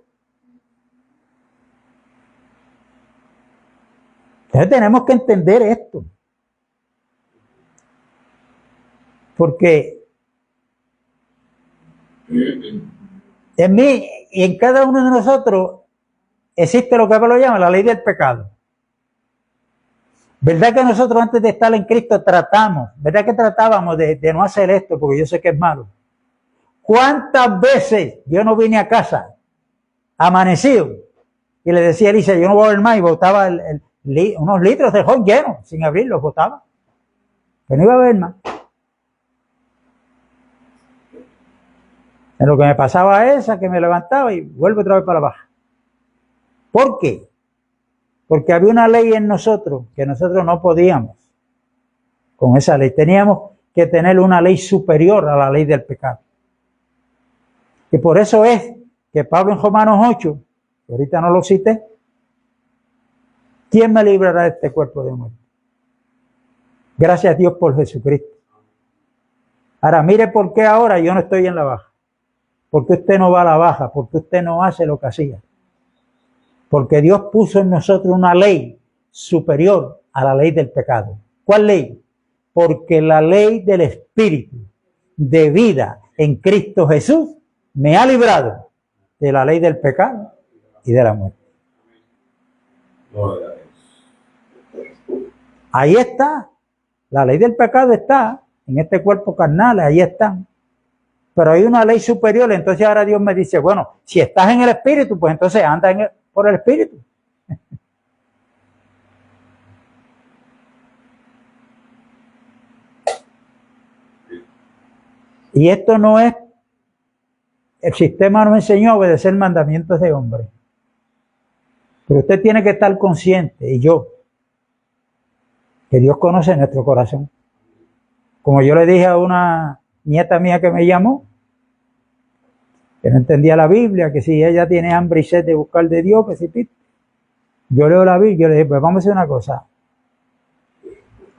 Entonces tenemos que entender esto. Porque en mí y en cada uno de nosotros existe lo que Pablo llama la ley del pecado. ¿Verdad que nosotros antes de estar en Cristo verdad que tratábamos de no hacer esto porque yo sé que es malo? ¿Cuántas veces yo no vine a casa amanecido y le decía a Elisa, yo no voy a ver más, y botaba unos litros de jón llenos, sin abrirlos, botaba, que no iba a ver más? En lo que me pasaba esa, que me levantaba y vuelvo otra vez para abajo. ¿Por qué? Porque había una ley en nosotros que nosotros no podíamos con esa ley. Teníamos que tener una ley superior a la ley del pecado. Y por eso es que Pablo en Romanos 8, que ahorita no lo cité, ¿quién me librará de este cuerpo de muerte? Gracias a Dios por Jesucristo. Ahora, mire por qué ahora yo no estoy en la baja. Porque usted no va a la baja, porque usted no hace lo que hacía. Porque Dios puso en nosotros una ley superior a la ley del pecado. ¿Cuál ley? Porque la ley del Espíritu de vida en Cristo Jesús me ha librado de la ley del pecado y de la muerte. Ahí está. La ley del pecado está en este cuerpo carnal, ahí está. Pero hay una ley superior, entonces ahora Dios me dice, bueno, si estás en el Espíritu, pues entonces anda por el Espíritu. Y esto no es el sistema nos enseñó a obedecer mandamientos de hombre. Pero usted tiene que estar consciente, y yo, que Dios conoce nuestro corazón. Como yo le dije a una nieta mía que me llamó, que no entendía la Biblia, que si ella tiene hambre y sed de buscar de Dios, que si pide. Yo leo la Biblia, yo le dije, pues vamos a hacer una cosa.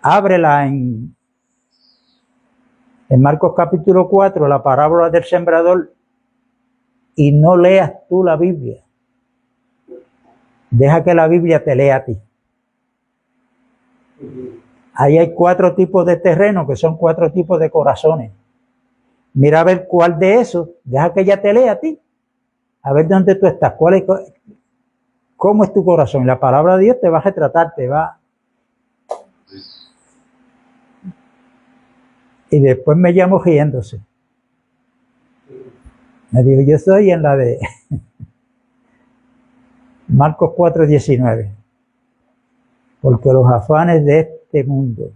Ábrela en Marcos capítulo 4, la parábola del sembrador, y no leas tú la Biblia. Deja que la Biblia te lea a ti. Ahí hay 4 tipos de terreno, que son 4 tipos de corazones. Mira a ver cuál de esos, deja que ella te lea a ti. A ver dónde tú estás, cómo es tu corazón. La palabra de Dios te va a retratar, te va. Y después me llamó riéndose. Me dijo, yo estoy en la de Marcos 4:19. Porque los afanes de este mundo,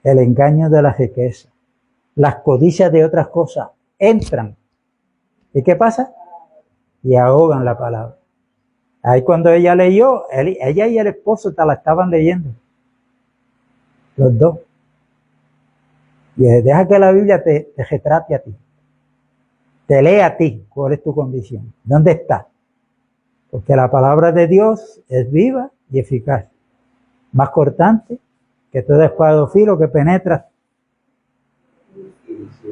el engaño de la riqueza, las codicias de otras cosas, entran. ¿Y qué pasa? Y ahogan la palabra. Ahí cuando ella leyó, ella y el esposo la estaban leyendo. Los dos. Y deja que la Biblia te retrate a ti. Te lea a ti cuál es tu condición. ¿Dónde estás? Porque la palabra de Dios es viva y eficaz. Más cortante que toda espada de filo que penetra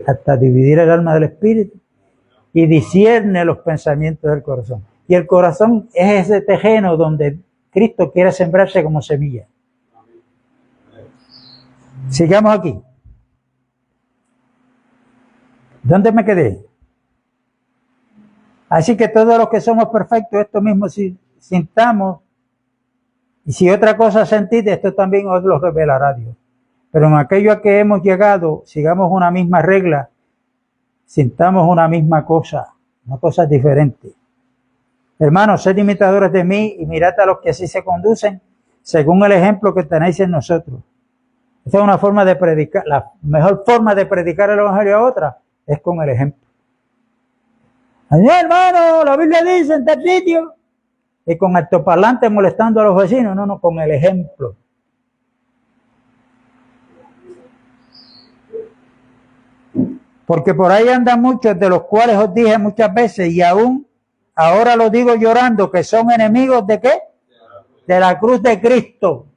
hasta dividir el alma del espíritu y discierne los pensamientos del corazón. Y el corazón es ese terreno donde Cristo quiere sembrarse como semilla. Sigamos aquí. ¿Dónde me quedé? Así que todos los que somos perfectos, esto mismo si sintamos, y si otra cosa sentís, esto también os lo revelará Dios. Pero en aquello a que hemos llegado, sigamos una misma regla, sintamos una misma cosa, no cosas diferentes. Hermanos, sed imitadores de mí y mirad a los que así se conducen, según el ejemplo que tenéis en nosotros. Esta es una forma de predicar, la mejor forma de predicar el evangelio a otra es con el ejemplo. Hermano, la Biblia dice en tal sitio, y con altoparlante molestando a los vecinos, no, con el ejemplo. Porque por ahí andan muchos, de los cuales os dije muchas veces, y aún ahora lo digo llorando, que son enemigos ¿de qué? De la cruz de Cristo.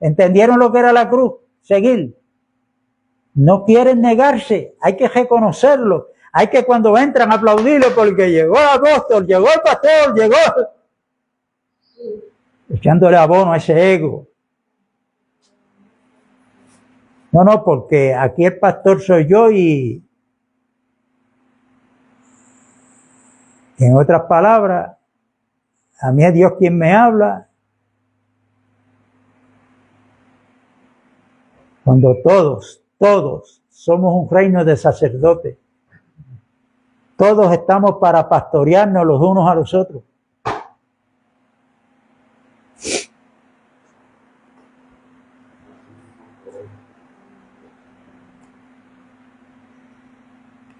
¿Entendieron lo que era la cruz? Seguir. No quieren negarse, hay que reconocerlo. Hay que cuando entran aplaudirle porque llegó el apóstol, llegó el pastor, llegó. Echándole abono a ese ego. No, porque aquí el pastor soy yo y en otras palabras, a mí es Dios quien me habla. Cuando todos somos un reino de sacerdotes. Todos estamos para pastorearnos los unos a los otros.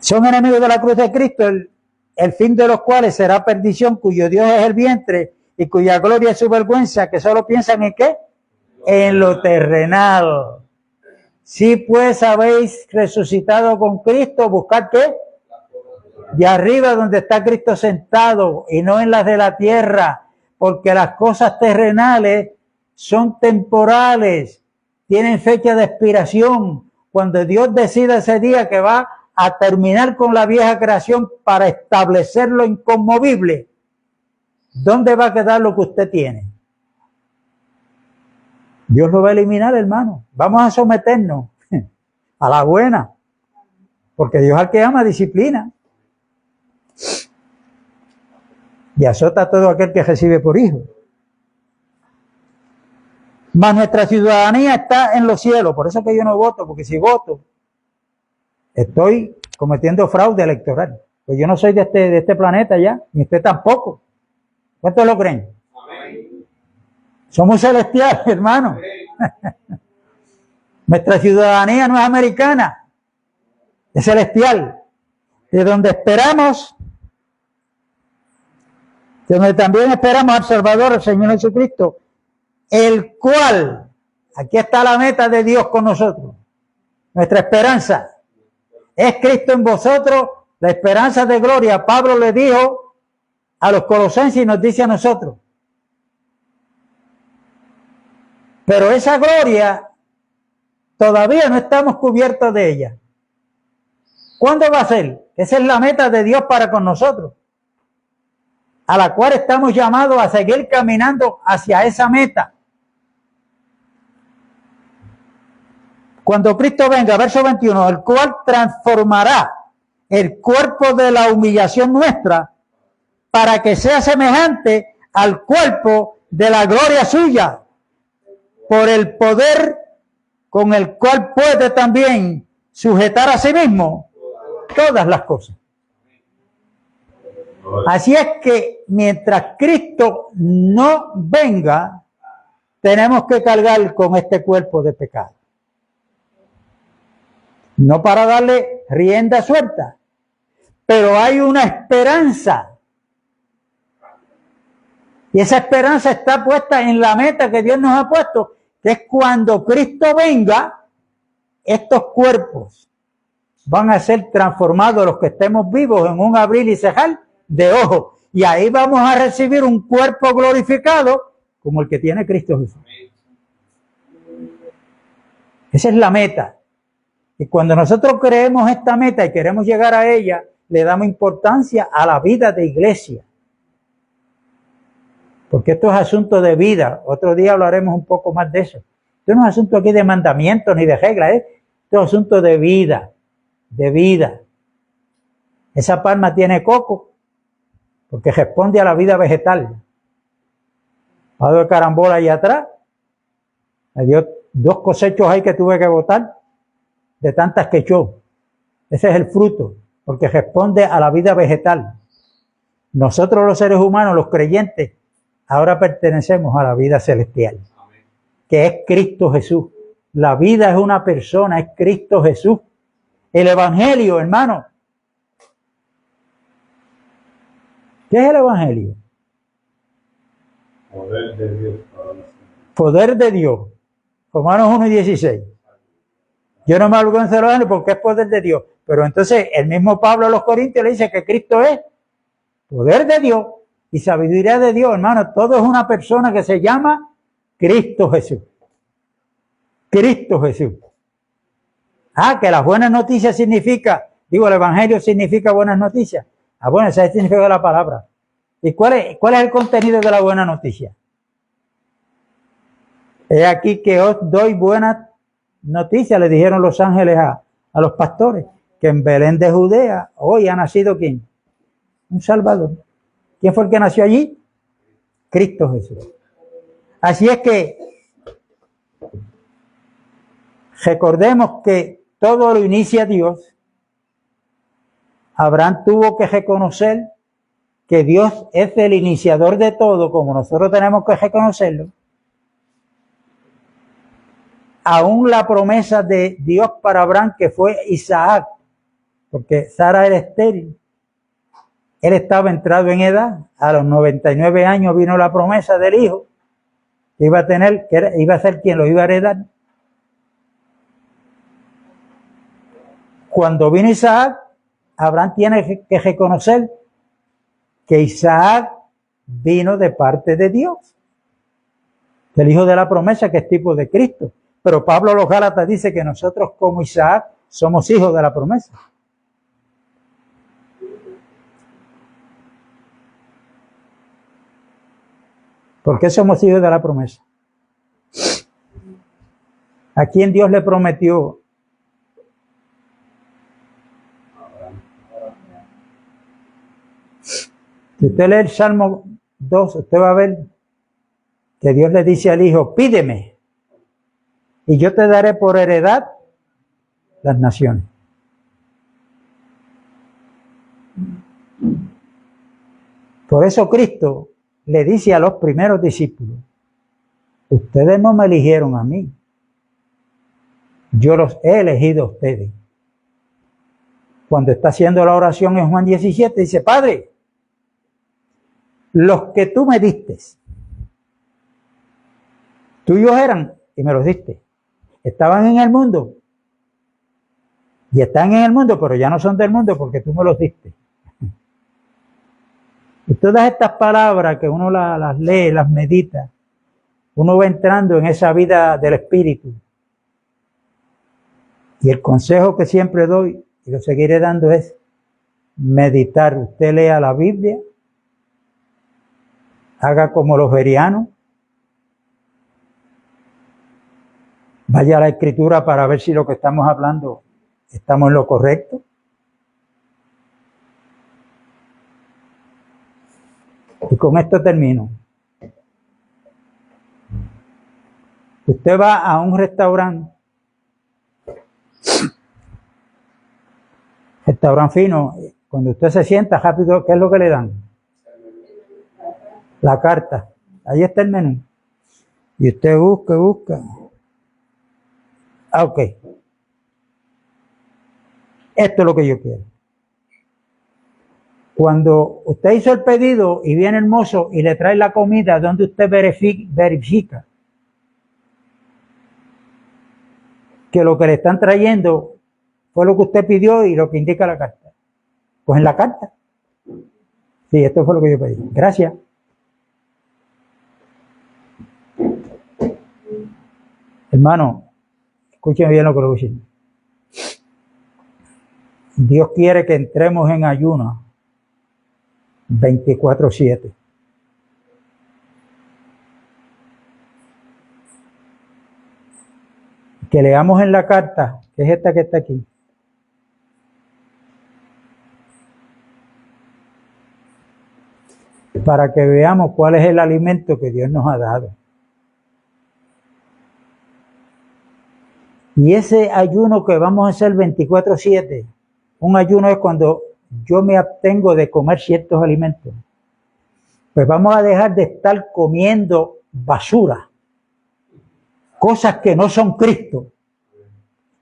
Son enemigos de la cruz de Cristo, el fin de los cuales será perdición, cuyo Dios es el vientre y cuya gloria es su vergüenza, que solo piensan en ¿qué? En lo terrenal. Si pues habéis resucitado con Cristo, buscad ¿qué? De arriba donde está Cristo sentado y no en las de la tierra, porque las cosas terrenales son temporales, tienen fecha de expiración. Cuando Dios decida ese día que va a terminar con la vieja creación para establecer lo inconmovible, ¿dónde va a quedar lo que usted tiene? Dios lo va a eliminar, hermano. Vamos a someternos a la buena, porque Dios al que ama disciplina y azota a todo aquel que recibe por hijo. Mas nuestra ciudadanía está en los cielos, por eso que yo no voto, porque si voto estoy cometiendo fraude electoral. Pues yo no soy de este planeta ya, ni usted tampoco. ¿Cuántos lo creen? Amén. Somos celestiales, hermano. Nuestra ciudadanía no es americana, es celestial. de donde esperamos, de donde también esperamos al Salvador, el Señor Jesucristo, el cual, aquí está la meta de Dios con nosotros, nuestra esperanza, es Cristo en vosotros, la esperanza de gloria. Pablo le dijo a los colosenses y nos dice a nosotros. Pero esa gloria todavía no estamos cubiertos de ella. ¿Cuándo va a ser? Esa es la meta de Dios para con nosotros, a la cual estamos llamados a seguir caminando hacia esa meta. Cuando Cristo venga, verso 21, el cual transformará el cuerpo de la humillación nuestra para que sea semejante al cuerpo de la gloria suya, por el poder con el cual puede también sujetar a sí mismo todas las cosas. Así es que mientras Cristo no venga, tenemos que cargar con este cuerpo de pecado. No para darle rienda suelta, pero hay una esperanza. Y esa esperanza está puesta en la meta que Dios nos ha puesto, que es cuando Cristo venga, estos cuerpos van a ser transformados, los que estemos vivos, en un abrir y cerrar de ojos. Y ahí vamos a recibir un cuerpo glorificado como el que tiene Cristo Jesús. Esa es la meta. Y cuando nosotros creemos esta meta y queremos llegar a ella, le damos importancia a la vida de iglesia. Porque esto es asunto de vida. Otro día hablaremos un poco más de eso. Esto no es asunto aquí de mandamientos ni de reglas, esto es asunto de vida, de vida. Esa palma tiene coco porque responde a la vida vegetal. Pado de carambola ahí atrás, me dio 2 cosechos ahí que tuve que botar de tantas que echó. Ese es el fruto, porque responde a la vida vegetal. Nosotros los seres humanos, los creyentes, ahora pertenecemos a la vida celestial, que es Cristo Jesús. La vida es una persona, es Cristo Jesús. El Evangelio, hermano. ¿Qué es el Evangelio? Poder de Dios. Poder de Dios. Romanos 1:16. Yo no me avergüenzo del Evangelio porque es poder de Dios. Pero entonces el mismo Pablo a los Corintios le dice que Cristo es poder de Dios y sabiduría de Dios, hermano. Todo es una persona que se llama Cristo Jesús. Cristo Jesús. Que las buenas noticias significa, el Evangelio significa buenas noticias. Bueno, ese significa la palabra. ¿Y cuál es el contenido de la buena noticia? He aquí que os doy buenas noticias, le dijeron los ángeles a los pastores, que en Belén de Judea hoy ha nacido ¿quién? Un Salvador. ¿Quién fue el que nació allí? Cristo Jesús. Así es que recordemos que todo lo inicia Dios. Abraham tuvo que reconocer que Dios es el iniciador de todo, como nosotros tenemos que reconocerlo. Aún la promesa de Dios para Abraham, que fue Isaac, porque Sara era estéril. Él estaba entrado en edad. A los 99 años vino la promesa del hijo que iba a tener, iba a ser quien lo iba a heredar. Cuando vino Isaac, Abraham tiene que reconocer que Isaac vino de parte de Dios, del hijo de la promesa, que es tipo de Cristo. Pero Pablo a los Gálatas dice que nosotros como Isaac somos hijos de la promesa. ¿Por qué somos hijos de la promesa? ¿A quién Dios le prometió? Si usted lee el Salmo 2, usted va a ver que Dios le dice al hijo, pídeme y yo te daré por heredad las naciones. Por eso Cristo le dice a los primeros discípulos, ustedes no me eligieron a mí, yo los he elegido a ustedes. cuando está haciendo la oración en Juan 17, dice, Padre, los que tú me diste, tuyos eran y me los diste. Estaban en el mundo y están en el mundo, pero ya no son del mundo porque tú me los diste. Y todas estas palabras que uno las lee, las medita, uno va entrando en esa vida del Espíritu. Y el consejo que siempre doy, y lo seguiré dando, es meditar. Usted lea la Biblia, haga como los bereanos, vaya a la Escritura para ver si lo que estamos hablando estamos en lo correcto. Y con esto termino. Usted va a un restaurante fino, cuando usted se sienta rápido, ¿qué es lo que le dan? La carta. Ahí está el menú. Y usted busca. Ok. Esto es lo que yo quiero. Cuando usted hizo el pedido y viene el mozo y le trae la comida, donde usted verifica que lo que le están trayendo fue lo que usted pidió y lo que indica la carta. Pues en la carta. Sí, esto fue lo que yo pedí. Gracias. Hermano, escuchen bien lo que le voy a decir. Dios quiere que entremos en ayuno 24/7. Que leamos en la carta, que es esta que está aquí. Para que veamos cuál es el alimento que Dios nos ha dado. Y ese ayuno que vamos a hacer 24/7, un ayuno es cuando yo me abstengo de comer ciertos alimentos. Pues vamos a dejar de estar comiendo basura, cosas que no son Cristo.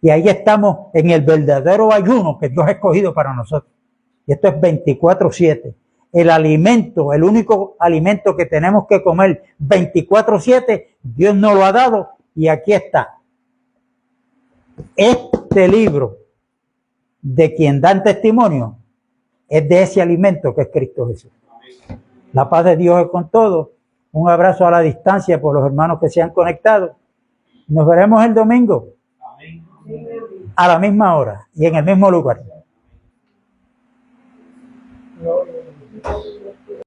Y ahí estamos en el verdadero ayuno que Dios ha escogido para nosotros. Y esto es 24/7. El alimento, el único alimento que tenemos que comer 24/7, Dios nos lo ha dado y aquí está. Este libro de quien dan testimonio es de ese alimento que es Cristo Jesús. La paz de Dios es con todos. Un abrazo a la distancia por los hermanos que se han conectado. Nos veremos el domingo a la misma hora y en el mismo lugar.